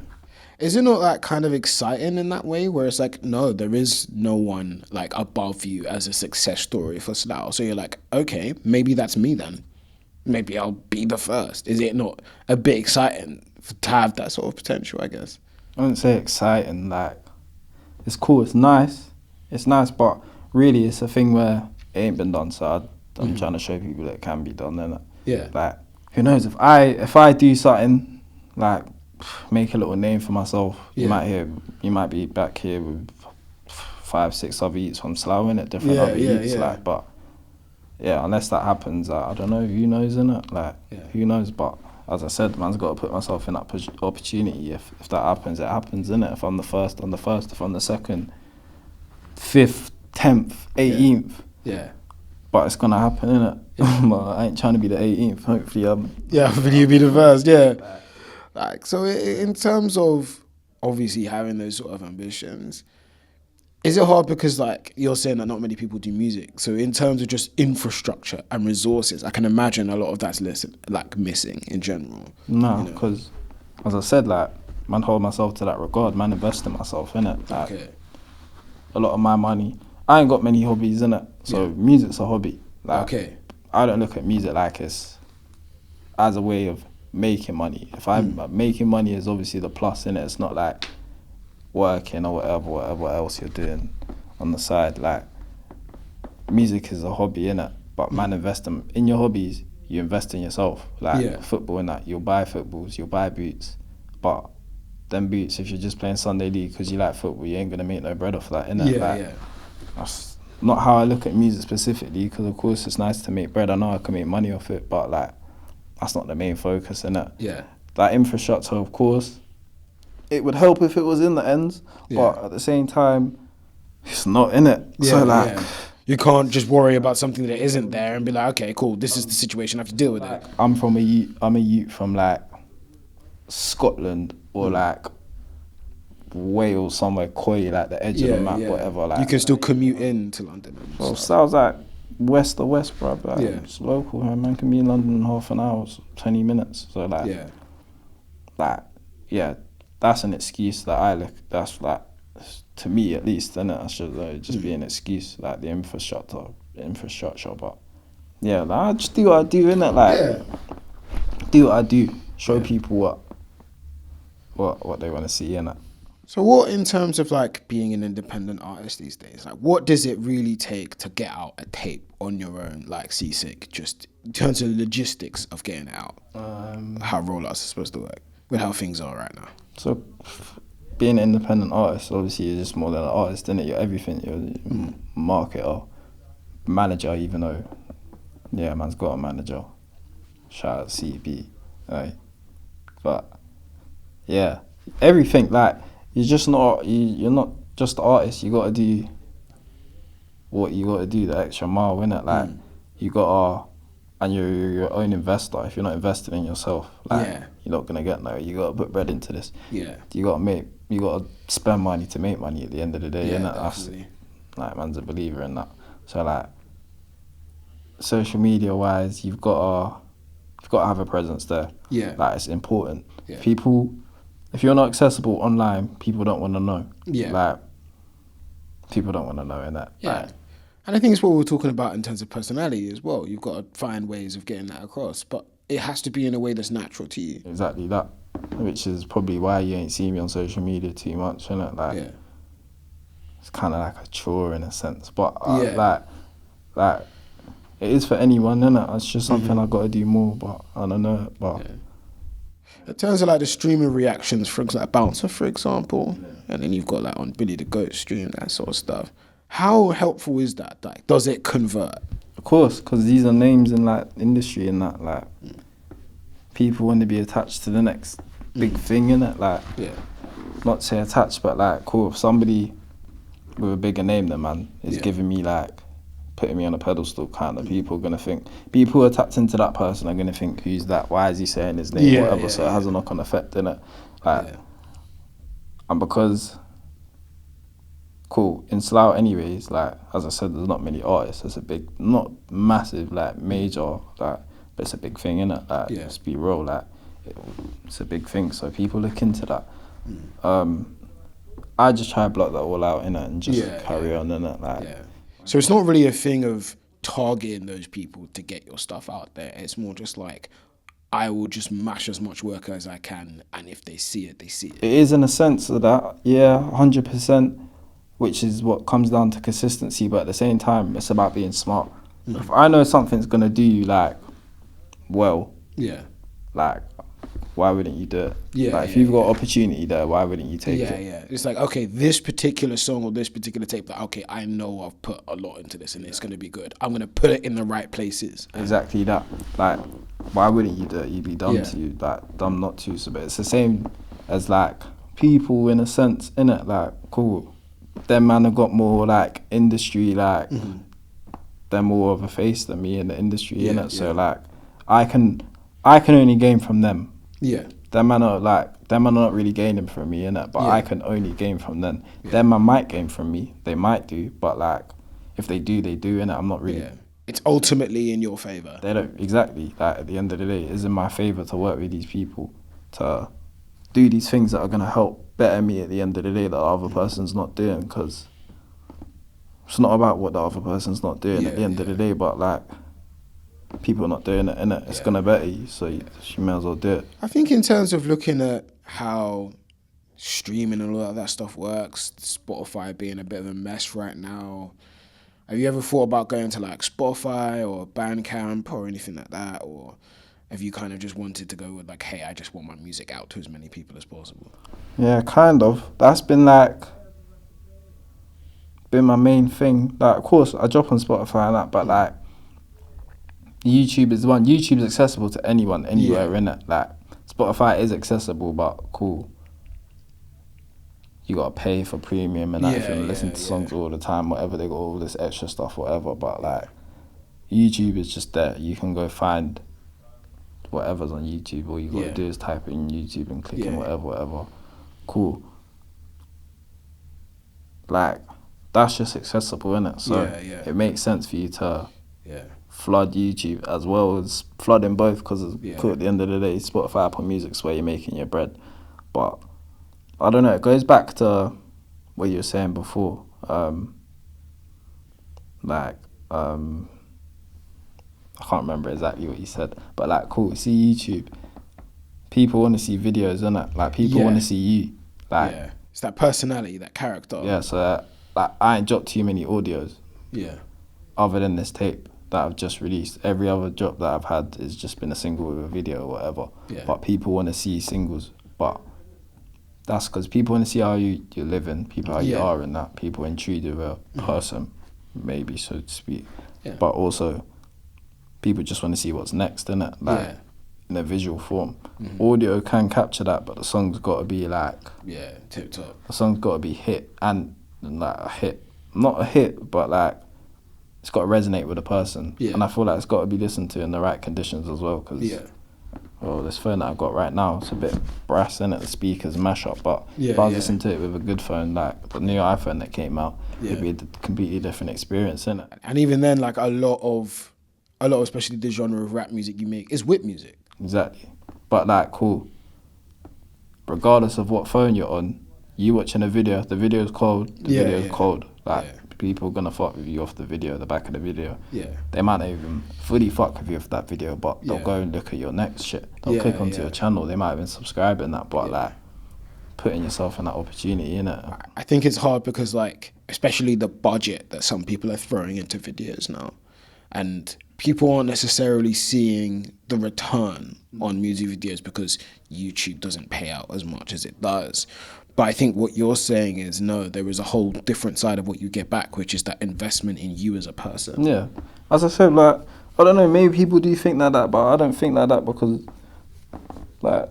Is it not like kind of exciting in that way where it's like, no, there is no one like above you as a success story for Slough? So you're like, okay, maybe that's me then. Maybe I'll be the first. Is it not a bit exciting to have that sort of potential, I guess? I wouldn't say exciting, like, it's cool, it's nice, but really it's a thing where it ain't been done, so I'm trying to show people that it can be done, innit? Yeah. Like, who knows, if I do something, like, make a little name for myself, you might be back here with 5-6 other youths from Slough, innit? Different other youths, like, but yeah, unless that happens, I don't know, who knows, innit? Like, who knows, but as I said, man's got to put myself in that opportunity. If that happens, it happens, innit? If I'm the first, I'm the first. If I'm the second, 5th, 10th, 18th. Yeah. But it's going to happen, innit? But I ain't trying to be the 18th. Hopefully, hopefully you'll be the first, Like, so in terms of obviously having those sort of ambitions, is it hard because, like, you're saying that not many people do music? So in terms of just infrastructure and resources, I can imagine a lot of that's missing in general. No, because, as I said, like, man, hold myself to that regard. Man, invest in myself, innit? Like, a lot of my money. I ain't got many hobbies, innit? So music's a hobby. Like, I don't look at music like it's as a way of making money. If I'm making money, is obviously the plus, innit? It's not like working or whatever else you're doing on the side. Like, music is a hobby, innit? But man, invest in your hobbies, you invest in yourself. Like football and that, you'll buy footballs, you'll buy boots, but them boots, if you're just playing Sunday League because you like football, you ain't gonna make no bread off that, innit? That's not how I look at music specifically, because of course it's nice to make bread. I know I can make money off it, but like, that's not the main focus, innit? That infrastructure, of course, it would help if it was in the ends, but at the same time, it's not, innit? So like, you can't just worry about something that isn't there and be like, okay, cool, this is the situation, I have to deal with it. I'm a youth from like Scotland or like Wales, somewhere coy, like the edge of the map, whatever. Like, you can still commute in to London. Well, sounds like west of west, bruv. Like, it's local. Man can be in London in half an hour, 20 minutes. So like, that's an excuse that I look. That's like, to me at least, innit? That should just be an excuse, like the infrastructure. But yeah, like, I just do what I do, innit? Like, do what I do. Show people what they want to see, innit? So what, in terms of like being an independent artist these days, like what does it really take to get out a tape on your own, like Seasick, just in terms of the logistics of getting it out, how rollouts are supposed to work, with how things are right now? So being an independent artist, obviously you're just more than an artist, innit? You're everything. You're a marketer, manager, even though, man's got a manager. Shout out CB, right? But yeah, everything, like, you're just not, you're not just the artist. You gotta do what you gotta do, the extra mile, innit? Like, you gotta, and you're your own investor. If you're not investing in yourself, like, you're not gonna get nowhere. You gotta put bread into this. You gotta spend money to make money at the end of the day, innit? That's, like, man's a believer in that. So like, social media wise, you've gotta have a presence there. Like, it's important. If you're not accessible online, people don't want to know. Like, people don't want to know, innit? Like, and I think it's what we were talking about in terms of personality as well. You've got to find ways of getting that across, but it has to be in a way that's natural to you. Exactly that, which is probably why you ain't seen me on social media too much, innit? Like, it's kind of like a chore in a sense. But Yeah. like it is for anyone, innit? It's just something I got to do more. But I don't know. But In terms of like the streaming reactions, for example, like Bouncer, for example, and then you've got like on Billy the Goat stream, that sort of stuff. How helpful is that? Like, does it convert? of course, because these are names in like industry and that, like people want to be attached to the next big thing, innit? Like, Yeah. not to say attached, but like, cool, if somebody with a bigger name than man is giving me like, putting me on a pedestal, kind of, people who are tapped into that person are gonna think, who's that? Why is he saying his name? Whatever. So it has a knock-on effect, innit? Like, and because, cool, in Slough anyways, like, as I said, there's not many artists. It's a big, not massive, like, major, like, but it's a big thing, innit? Like, let's be real, like, it's a big thing. So people look into that. I just try to block that all out, innit? And just carry on, innit? Like, So it's not really a thing of targeting those people to get your stuff out there. It's more just like, I will just mash as much work as I can, and if they see it, they see it. it is in a sense of that, yeah, 100%, which is what comes down to consistency, but at the same time, it's about being smart. If I know something's going to do you, like, well, like, why wouldn't you do it? Like, if you've got opportunity there, why wouldn't you take it? Yeah. It's like, okay, this particular song or this particular tape, like, okay, I know I've put a lot into this and it's going to be good. I'm going to put it in the right places. Exactly that. Like, why wouldn't you do it? You'd be dumb to you, like, dumb not to. So, but it's the same as, like, people in a sense, innit? Like, cool. Them man have got more, like, industry, like, they're more of a face than me in the industry, innit? So, like, I can only gain from them. Yeah. Them man are not really gaining from me, innit? But I can only gain from them. Them man might gain from me. They might do, but, like, if they do, innit? I'm not really... It's ultimately in your favour. They don't, exactly. Like, at the end of the day, it's in my favour to work with these people, to do these things that are going to help better me at the end of the day that the other person's not doing, because it's not about what the other person's not doing at the end of the day, but, like, people not doing it, innit? It's going to better you, so you may as well do it. I think in terms of looking at how streaming and all of that stuff works, Spotify being a bit of a mess right now, have you ever thought about going to like Spotify or Bandcamp or anything like that? Or have you kind of just wanted to go with like, hey, I just want my music out to as many people as possible? Yeah, kind of. That's been my main thing. Like, of course, I drop on Spotify and that, but like, YouTube is the one. YouTube's accessible to anyone, anywhere, innit? Like, Spotify is accessible, but cool. You gotta pay for premium and that if you listen to songs all the time, whatever, they got all this extra stuff, whatever, but like, YouTube is just there. You can go find whatever's on YouTube. All you gotta do is type it in YouTube and click in whatever. Cool. Like, that's just accessible, innit? So it makes sense for you to flood YouTube as well as flooding both, because cool, at the end of the day, Spotify, Apple Music's where you're making your bread. But I don't know, it goes back to what you were saying before. I can't remember exactly what you said, but like, cool, see YouTube, people want to see videos, innit? Like, people want to see you. Like, it's that personality, that character. Yeah, so like, I ain't dropped too many audios. Other than this tape that I've just released. Every other drop that I've had has just been a single with a video or whatever. But people want to see singles. But that's because people want to see how you're living, people how you are and that. People intrigued with a person, maybe, so to speak. But also, people just want to see what's next, innit? Like, in a visual form. Audio can capture that, but the song's got to be like... tip top. The song's got to be hit, and like a hit. Not a hit, but like, it's got to resonate with the person. And I feel like it's got to be listened to in the right conditions as well, because... Well, this phone that I've got right now, it's a bit brass, innit? The speakers mash up, but if I was listening to it with a good phone, like the new iPhone that came out, it'd be a completely different experience, innit? And even then, like a lot of especially the genre of rap music you make is whip music. Exactly. But like, cool. Regardless of what phone you're on, you watching a video, the video's cold, the video's cold. Like, people are gonna fuck with you off the video, the back of the video. They might not even fully fuck with you off that video, but they'll go and look at your next shit. They'll click onto your channel. They might even subscribe and that, but like, putting yourself in that opportunity, innit? I think it's hard because, like, especially the budget that some people are throwing into videos now, and people aren't necessarily seeing the return on music videos because YouTube doesn't pay out as much as it does. But I think what you're saying is, no, there is a whole different side of what you get back, which is that investment in you as a person. Yeah. As I said, like, I don't know, maybe people do think like that, but I don't think like that because, like,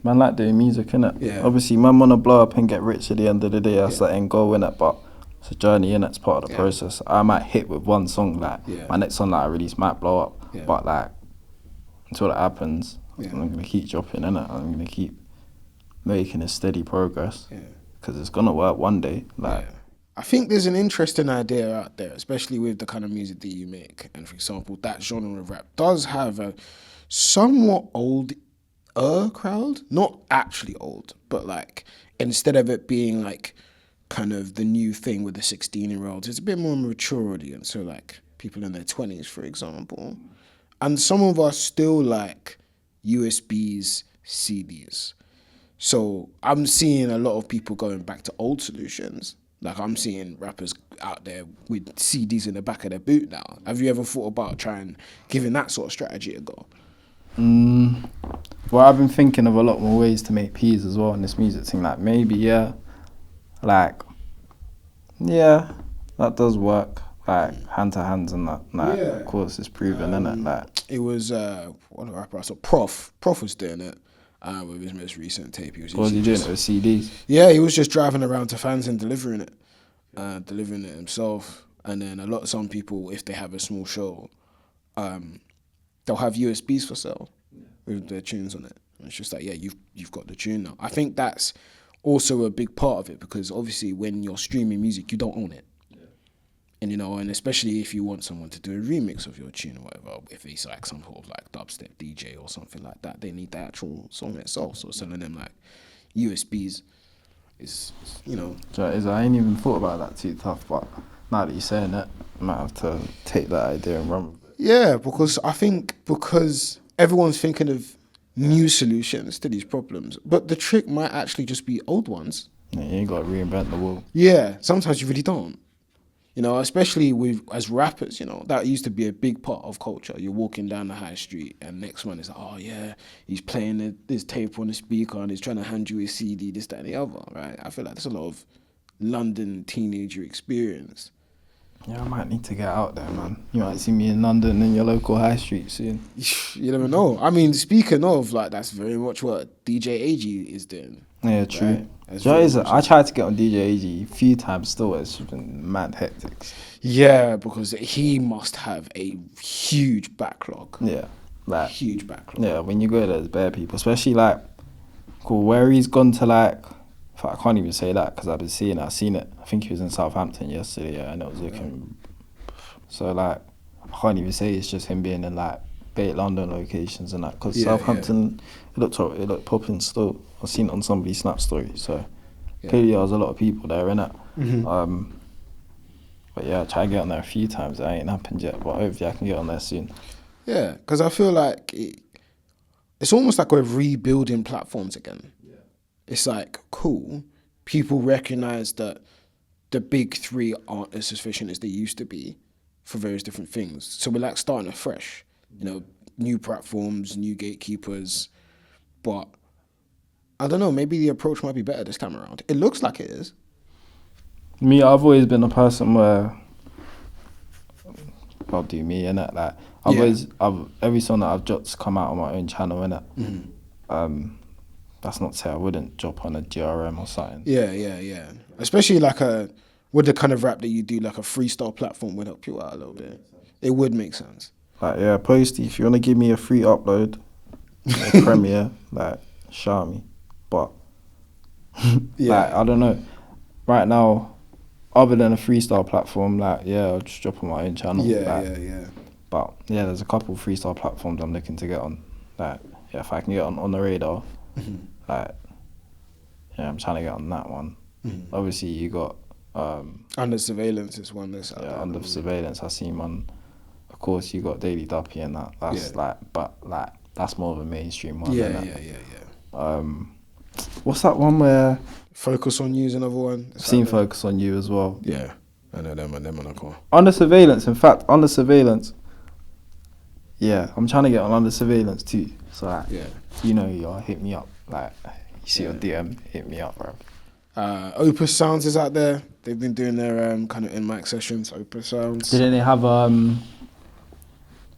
man like doing music, innit? Yeah. Obviously, man want to blow up and get rich at the end of the day. That's the end goal, innit? But it's a journey, innit? It's part of the process. I might hit with one song, like, my next song that I release might blow up. Yeah. But, like, until that happens, Yeah. I'm going to keep dropping, innit? I'm going to keep making a steady progress. Yeah. Because it's going to work one day. Like, Yeah. I think there's an interesting idea out there, especially with the kind of music that you make. And for example, that genre of rap does have a somewhat older crowd. Not actually old, but like instead of it being like kind of the new thing with the 16-year-olds, it's a bit more mature audience. So like people in their 20s, for example. And some of us still like USBs, CDs. So I'm seeing a lot of people going back to old solutions. Like I'm seeing rappers out there with CDs in the back of their boot now. Have you ever thought about giving that sort of strategy a go? Well, I've been thinking of a lot more ways to make peas as well in this music thing. Like maybe, that does work. Like hand to hands and that. Like, of course, it's proven, innit? Like It was what a rapper I saw. Prof was doing it with his most recent tape. He was doing it with CDs? Yeah, he was just driving around to fans and delivering it himself. And then some people, if they have a small show, they'll have USBs for sale with their tunes on it. And it's just like, you've got the tune now. I think that's also a big part of it because obviously when you're streaming music, you don't own it. And and especially if you want someone to do a remix of your tune or whatever, if it's like some sort of like dubstep DJ or something like that, they need the actual song itself. So selling them like USBs is. I ain't even thought about that too tough, but now that you're saying it, I might have to take that idea and run with it. Yeah, because everyone's thinking of new solutions to these problems, but the trick might actually just be old ones. Yeah, you ain't got to reinvent the wheel. Yeah, sometimes you really don't. Especially as rappers, that used to be a big part of culture. You're walking down the high street and next man is like, oh yeah, he's playing this tape on the speaker and he's trying to hand you a CD, this, that and the other, right? I feel like there's a lot of London teenager experience. Yeah, I might need to get out there, man. You might see me in London in your local high street soon. You never know. I mean, speaking of, like, that's very much what DJ AG is doing. Yeah, true. Right? I tried to get on DJ AG a few times still. It's been mad hectic. Yeah, because he must have a huge backlog. Yeah. Like, huge backlog. Yeah, when you go there, there's bare people. Especially, like, where he's gone to, like, I can't even say that because I've been seeing it. I've seen it. I think he was in Southampton yesterday, and it was looking. So, like, I can't even say it's just him being in, like, bait London locations and that. Because Southampton, it looked popping still. I've seen it on somebody's Snap story. So, clearly there was a lot of people there, innit? Mm-hmm. But yeah, I tried to get on there a few times. It ain't happened yet, but hopefully I can get on there soon. Yeah, because I feel like it's almost like we're rebuilding platforms again. It's like, cool, people recognize that the big three aren't as sufficient as they used to be for various different things. So we're like starting afresh, new platforms, new gatekeepers. But I don't know, maybe the approach might be better this time around. It looks like it is. Me, I've always been a person where I'll do me, innit? Like, every song that I've dropped's come out on my own channel, innit? Mm-hmm. That's not to say I wouldn't drop on a DRM or something. Yeah. Especially like with the kind of rap that you do, like a freestyle platform would help you out a little bit. It would make sense. Like, yeah, Posty, if you want to give me a free upload, a Premiere, like, shout me. But, like, I don't know. Right now, other than a freestyle platform, like, I'll just drop on my own channel. Yeah. But, there's a couple of freestyle platforms I'm looking to get on. Like, if I can get on the radar, like, I'm trying to get on that one. Mm-hmm. Obviously, you got... Under Surveillance is one that's out there. Under Surveillance, I seen one. Of course, you got Daily Duppy and that. That's that's more of a mainstream one. Yeah. What's that one where Focus on You's another one. I've seen Focus on You as well. Yeah, I know them on a call. Under Surveillance, in fact, Under Surveillance. Yeah, I'm trying to get on Under Surveillance too. So like, Yeah. you know, you hit me up. Like, you see your DM, hit me up, bro. Opus Sounds is out there. They've been doing their kind of in-mic sessions. Opus Sounds. Didn't they have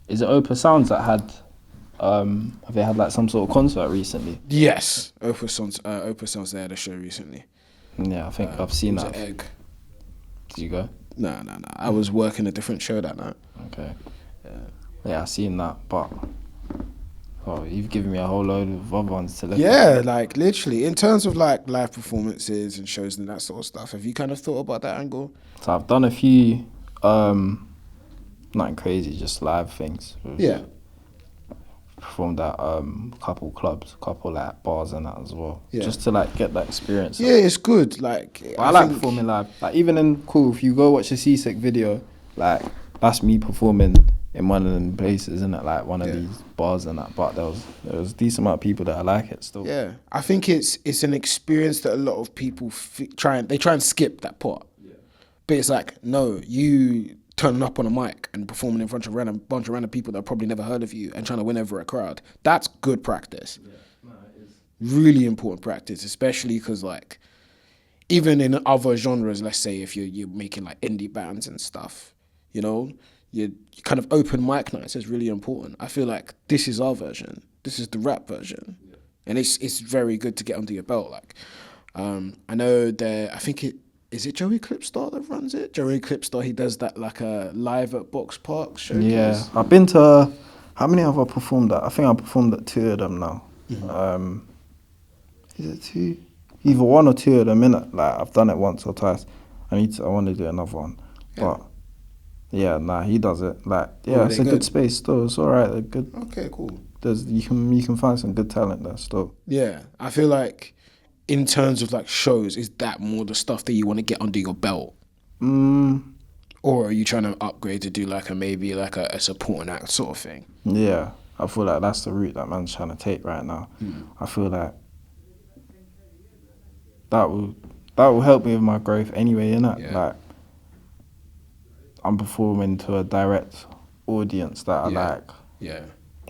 is it Opus Sounds that had have they had like some sort of concert recently? Yes, Opus Sounds. They had a show recently. Yeah, I think I've seen it was that. at Egg. Did you go? No. I was working a different show that night. Okay. Yeah, I've seen that, but you've given me a whole load of other ones to look at. Yeah, like literally in terms of like live performances and shows and that sort of stuff. Have you kind of thought about that angle? So I've done a few, nothing crazy, just live things. Yeah. Performed at couple clubs, couple like bars and that as well. Yeah. Just to like get that experience. Yeah, it's good. Like I like performing live. Like even in if you go watch a Seasick video, like that's me performing in one of them places, isn't it? Like one of these bars and that. But there was a decent amount of people that I like it still. Yeah, I think it's an experience that a lot of people try and skip that part. Yeah. But it's like, no, you turning up on a mic and performing in front of a bunch of random people that have probably never heard of you and trying to win over a crowd. That's good practice. Yeah, no, it is. Really important practice, especially because like even in other genres, let's say if you're making like indie bands and stuff, you know, you kind of open mic nights is really important. I feel like this is our version. This is the rap version. Yeah. And it's very good to get under your belt. Like, I know I think is it Joey Clipstar that runs it? Joey Clipstar, he does that like a live at Box Park showcase. Yeah, I've been to, how many have I performed at? I think I performed at 2 of them now. Mm-hmm. Is it 2? Either 1 or 2 of them, innit? Like, I've done it once or twice. I want to do another one. Yeah. But, yeah, nah, he does it. Like, yeah, it's a good space still. It's all right. They're good. Okay, cool. You can find some good talent there still. Yeah, I feel like in terms of like shows, is that more the stuff that you want to get under your belt? Or are you trying to upgrade to do like maybe a supporting act sort of thing? Yeah, I feel like that's the route that man's trying to take right now. I feel like that will help me with my growth anyway, innit? Yeah. Like, I'm performing to a direct audience that I like. Yeah.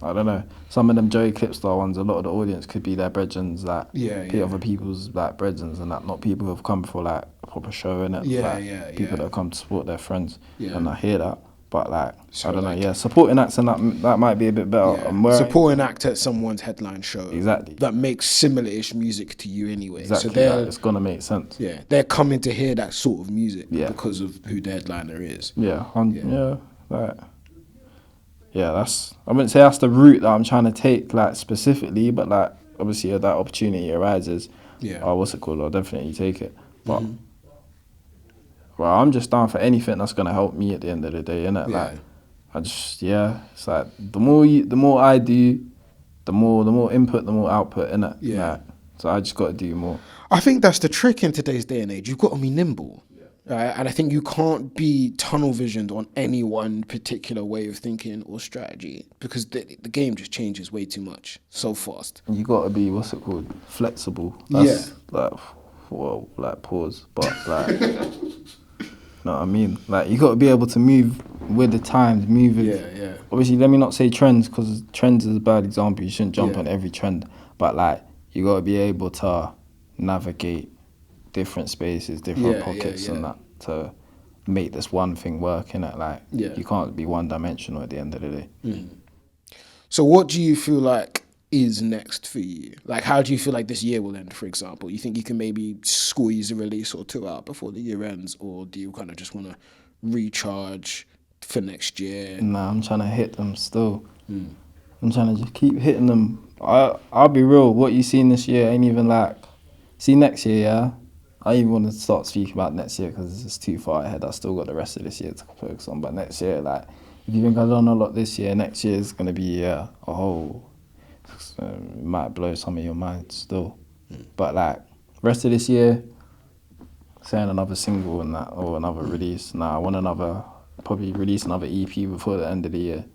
I don't know. Some of them Joey Clipstar ones, a lot of the audience could be their brethrens, like other people's like brethrens and that, not people who have come for like a proper show, innit? People that come to support their friends. Yeah. And I hear that. But like, so I don't know, supporting acts and that might be a bit better. Yeah. Supporting act at someone's headline show. Exactly. That makes similar-ish music to you anyway. Exactly, so it's going to make sense. Yeah, they're coming to hear that sort of music because of who the headliner is. I wouldn't say that's the route that I'm trying to take, like, specifically, but like, obviously if that opportunity arises, I'll definitely take it. But well, I'm just down for anything that's gonna help me at the end of the day, innit? Yeah. Like, it's like the more I do, the more input, the more output, innit? Yeah. Like, so I just got to do more. I think that's the trick in today's day and age. You've got to be nimble, right? And I think you can't be tunnel visioned on any one particular way of thinking or strategy because the game just changes way too much so fast. You got to be flexible. That's like pause, but like. You know what I mean? Like, you got to be able to move with the times, Obviously, let me not say trends, because trends is a bad example. You shouldn't jump on every trend. But, like, you got to be able to navigate different spaces, different pockets and that to make this one thing work, innit? Like, you can't be one-dimensional at the end of the day. So what do you feel like is next for you? Like, how do you feel like this year will end, for example? You think you can maybe squeeze a release or 2 out before the year ends, or do you kind of just want to recharge for next year? Nah, I'm trying to hit them still. I'm trying to just keep hitting them. I'll be real, what you seen this year ain't even like... See, next year, yeah? I even want to start speaking about next year because it's too far ahead. I still got the rest of this year to focus on. But next year, like, if you think I've done a lot this year, next year is going to be a whole... it might blow some of your minds still. But like, rest of this year, saying another single and that, or another release. Nah, I want probably release another EP before the end of the year.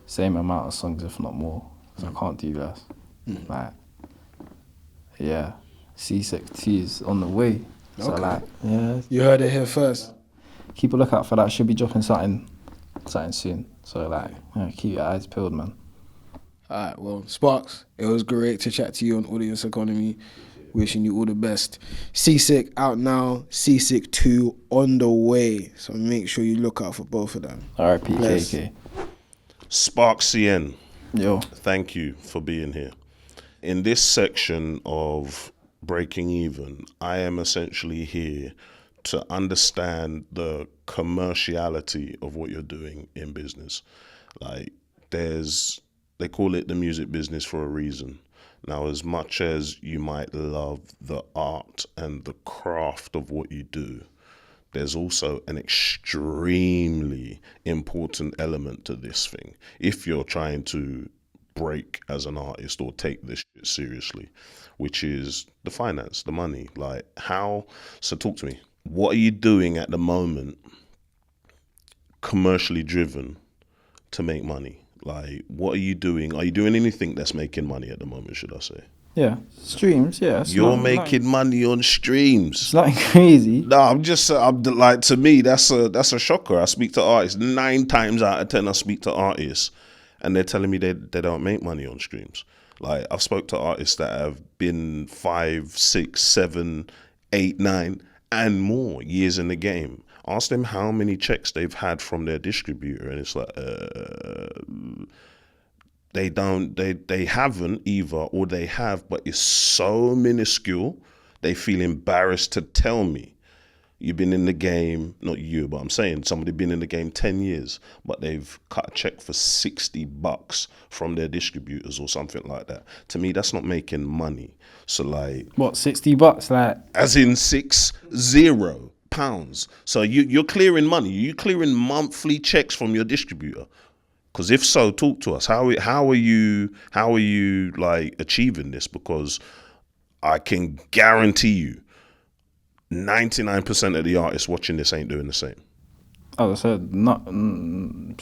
Same amount of songs, if not more, because I can't do less. Like, yeah, C6 is on the way. So Okay. like, yeah, You heard it here first. keep a lookout for that. Should be dropping something soon. So like, yeah, keep your eyes peeled, man. All right, well, Sparkz, it was great to chat to you on Audience Economy. Wishing you all the best. Seasick out now, Seasick 2 on the way. So make sure you look out for both of them. R.I.P. Bless. KK. Sparkz CN, Yo. thank you for being here. In this section of Breaking Even, I am essentially here to understand the commerciality of what you're doing in business. Like, they call it the music business for a reason. Now, as much as you might love the art and the craft of what you do, there's also an extremely important element to this thing. If you're trying to break as an artist or take this shit seriously, which is the finance, the money. Like, so talk to me. What are you doing at the moment, commercially driven, to make money? Like, what are you doing? Are you doing anything that's making money at the moment, should I say? Yeah. Streams, yeah. You're making money on streams. It's nothing crazy. No, I'm like, to me, that's a shocker. I speak to artists 9 times out of 10. I speak to artists, and they're telling me they don't make money on streams. Like, I've spoke to artists that have been 5, 6, 7, 8, 9, and more years in the game. Ask them how many checks they've had from their distributor, and it's like, they haven't either, or they have, but it's so minuscule, they feel embarrassed to tell me. You've been in the game, not you, but I'm saying somebody been in the game 10 years, but they've cut a check for $60 from their distributors or something like that. To me, that's not making money. So like, What, $60? Like, as in £60. So you're clearing money. You're clearing monthly checks from your distributor. Because if so, talk to us. How are you like achieving this? Because I can guarantee you, 99% of the artists watching this ain't doing the same. as I said, nothing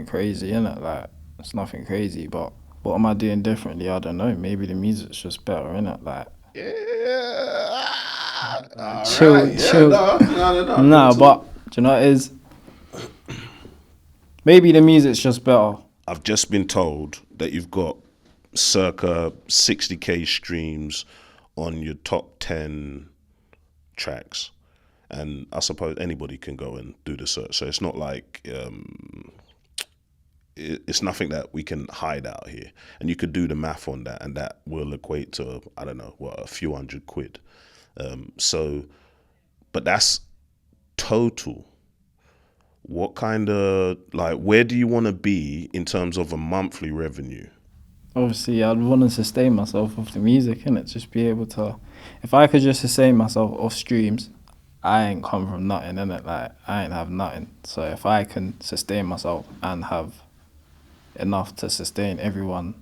crazy, innit? Like, it's nothing crazy, but what am I doing differently? I don't know. Maybe the music's just better, innit? Like, chill. No, but do you know what it is? Maybe the music's just better. I've just been told that you've got circa 60k streams on your top 10 tracks, and I suppose anybody can go and do the search. So it's not like it's nothing that we can hide out here, and you could do the math on that, and that will equate to, I don't know, what, a few £100. But that's total. What kind of, like, where do you want to be in terms of a monthly revenue? Obviously, I'd want to sustain myself off the music, innit? Just be able to... If I could just sustain myself off streams, I ain't come from nothing, innit? Like, I ain't have nothing. So if I can sustain myself and have enough to sustain everyone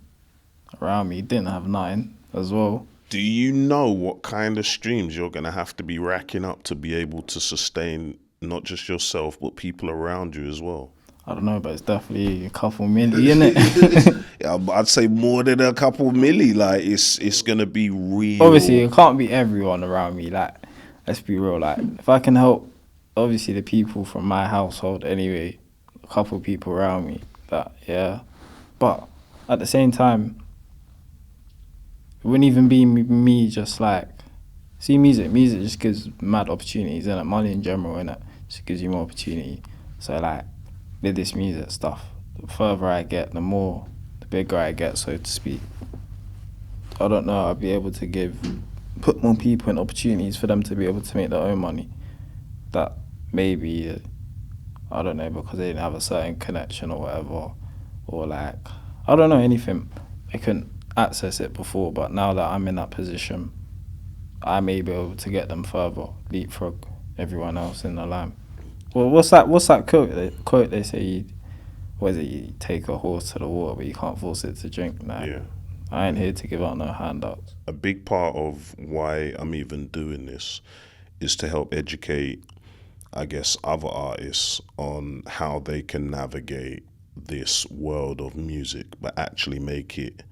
around me, didn't have nothing as well. Do you know what kind of streams you're going to have to be racking up to be able to sustain not just yourself, but people around you as well? I don't know, but it's definitely a couple million, innit? Yeah, I'd say more than a couple milli. Like, it's going to be real. Obviously, it can't be everyone around me. Like, let's be real. Like, if I can help, obviously, the people from my household anyway, a couple people around me, that, yeah. But at the same time, it wouldn't even be me just like, see, music just gives mad opportunities, innit? Money in general, innit? Just gives you more opportunity. So, like, with this music stuff, the further I get, the bigger I get, so to speak. I don't know, I'll be able to put more people in opportunities for them to be able to make their own money. That maybe, I don't know, because they didn't have a certain connection or whatever, or like, I don't know, anything. They couldn't access it before, but now that I'm in that position, I may be able to get them further, leapfrog everyone else in the line. Well, what's that quote they say? You take a horse to the water, but you can't force it to drink. Nah, Yeah. I ain't here to give out no handouts. A big part of why I'm even doing this is to help educate, I guess, other artists on how they can navigate this world of music, but actually make it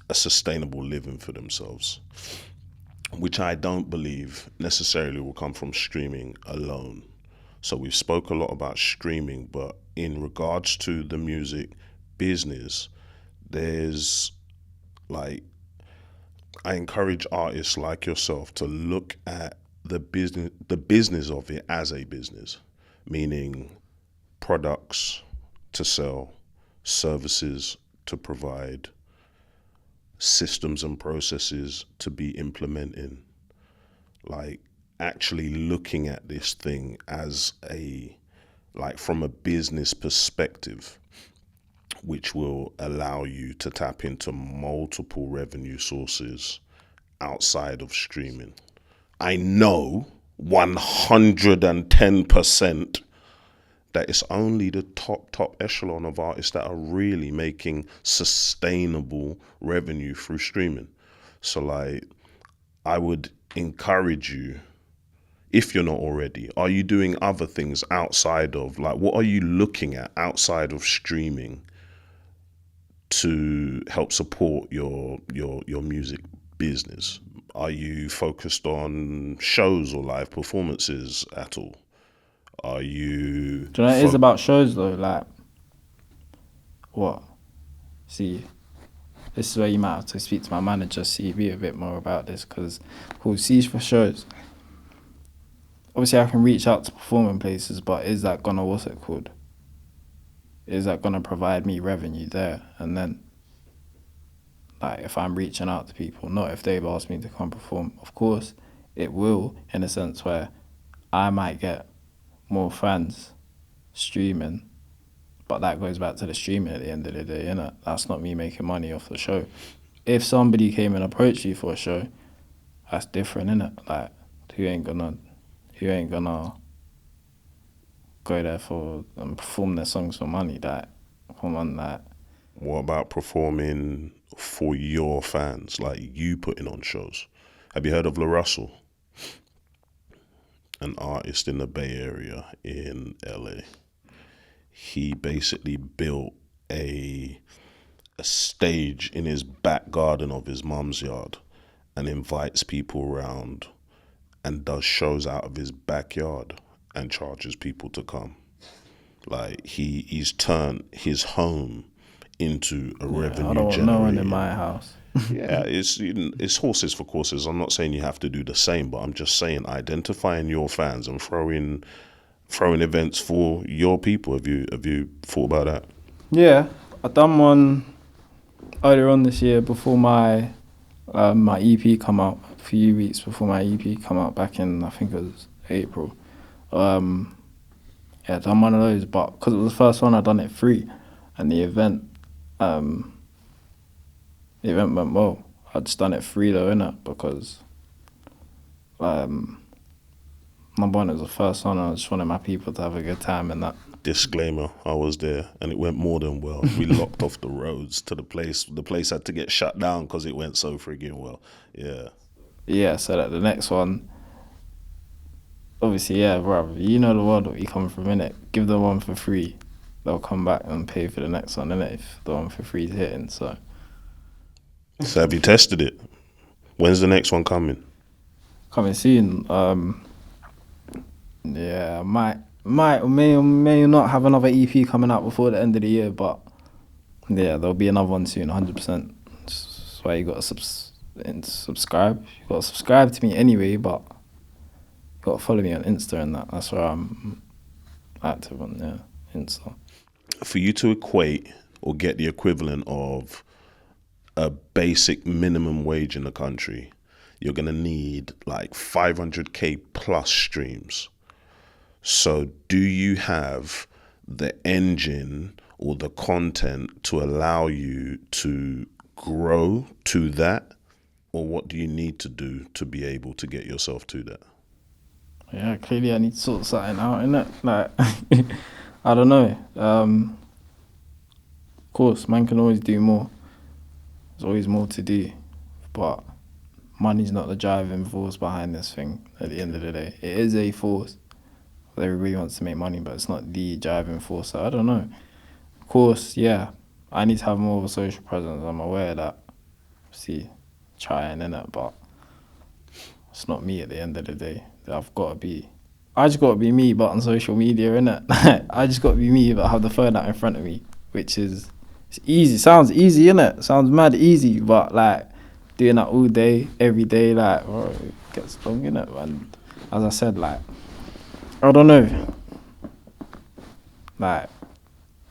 a sustainable living for themselves, which I don't believe necessarily will come from streaming alone. So we've spoke a lot about streaming, but in regards to the music business, there's like, I encourage artists like yourself to look at the business of it as a business, meaning products to sell, services to provide, systems and processes to be implementing, like actually looking at this thing as from a business perspective, which will allow you to tap into multiple revenue sources outside of streaming. I know 110% that it's only the top echelon of artists that are really making sustainable revenue through streaming. So like, I would encourage you, if you're not already, are you doing other things outside of, like, what are you looking at outside of streaming to help support your music business? Are you focused on shows or live performances at all? Are you... Do you know what it is about shows though? Like, what? See, this is where you might have to speak to my manager, CB, a bit more about this, because, cool, see, for shows, obviously I can reach out to performing places, but is that gonna, what's it called? Is that gonna provide me revenue there? And then, like, if I'm reaching out to people, not if they've asked me to come perform, of course, it will, in a sense where I might get more fans streaming, but that goes back to the streaming at the end of the day, innit? That's not me making money off the show. If somebody came and approached you for a show, that's different, innit? Like, who ain't gonna go there for and perform their songs for money? That, come on, that. What about performing for your fans, like you putting on shows? Have you heard of La Russell? An artist in the Bay Area in LA. He basically built a stage in his back garden of his mum's yard and invites people around and does shows out of his backyard and charges people to come. Like, he's turned his home into a revenue I don't want generator. no one in my house. Yeah, it's horses for courses. I'm not saying you have to do the same, but I'm just saying identifying your fans and throwing events for your people. Have you thought about that? Yeah, I done one earlier on this year before my EP come out. A few weeks before my EP come out, back in, I think it was April. Yeah, done one of those, but because it was the first one, I done it free, and the event went well. I just done it free though, innit? Because number one, it was the first one, and I just wanted my people to have a good time and that. Disclaimer, I was there and it went more than well. We locked off the roads to the place. The place had to get shut down because it went so friggin' well. Yeah. Yeah, so that the next one, obviously, yeah, bro, you know the world that we come from, innit? Give them one for free, they'll come back and pay for the next one, innit? If the one for free is hitting, so. So have you tested it? When's the next one coming? Coming soon. Yeah, may or may not have another EP coming out before the end of the year, but yeah, there'll be another one soon, 100%. That's why you gotta subscribe. You gotta subscribe to me anyway, but you gotta follow me on Insta and that. That's where I'm active on, yeah, Insta. For you to equate or get the equivalent of a basic minimum wage in the country, you're gonna need like 500k plus streams. So do you have the engine or the content to allow you to grow to that? Or what do you need to do to be able to get yourself to that? Yeah, clearly I need to sort something out, innit? Like, I don't know. Of course, man can always do more. There's always more to do. But money's not the driving force behind this thing at the end of the day. It is a force. Everybody wants to make money, but it's not the driving force. So I don't know. Of course, yeah, I need to have more of a social presence. I'm aware of that. obviously trying in it, but it's not me at the end of the day. I just got to be me, but on social media, innit? I just got to be me, but have the phone out in front of me, which is, it's easy. Sounds easy, innit? Sounds mad easy, but like doing that all day, every day, like, bro, it gets long, innit? And as I said, like, I don't know. Like,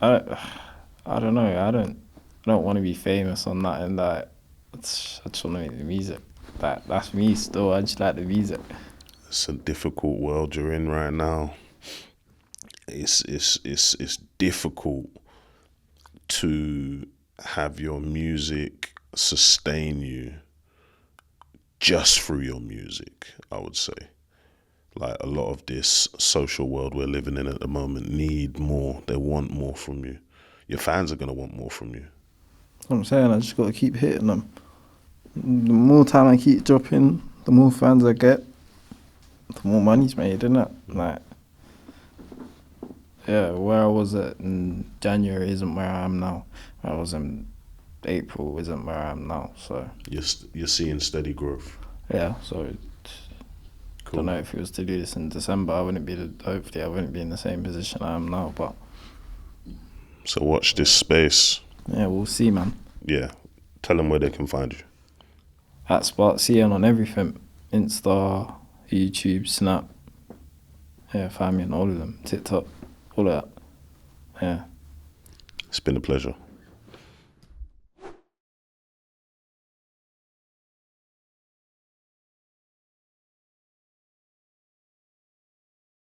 I don't know. I don't want to be famous or nothing. Like, I just want to make the music. That's me still. I just like the music. It's a difficult world you're in right now. It's difficult to have your music sustain you just through your music, I would say. Like, a lot of this social world we're living in at the moment need more. They want more from you. Your fans are going to want more from you. That's what I'm saying. I just got to keep hitting them. The more time I keep dropping, the more fans I get, the more money's made, innit? Like, yeah, where I was at in January isn't where I am now. Where I was in April isn't where I am now. So You're seeing steady growth. yeah, so Cool. I don't know if it was to do this in December, hopefully I wouldn't be in the same position I am now. But So watch this space. yeah, we'll see, man. Yeah. Tell them where they can find you. At Sparkz CN on everything, Insta, YouTube, Snap. Yeah, find me on all of them. TikTok, all of that. Yeah. It's been a pleasure.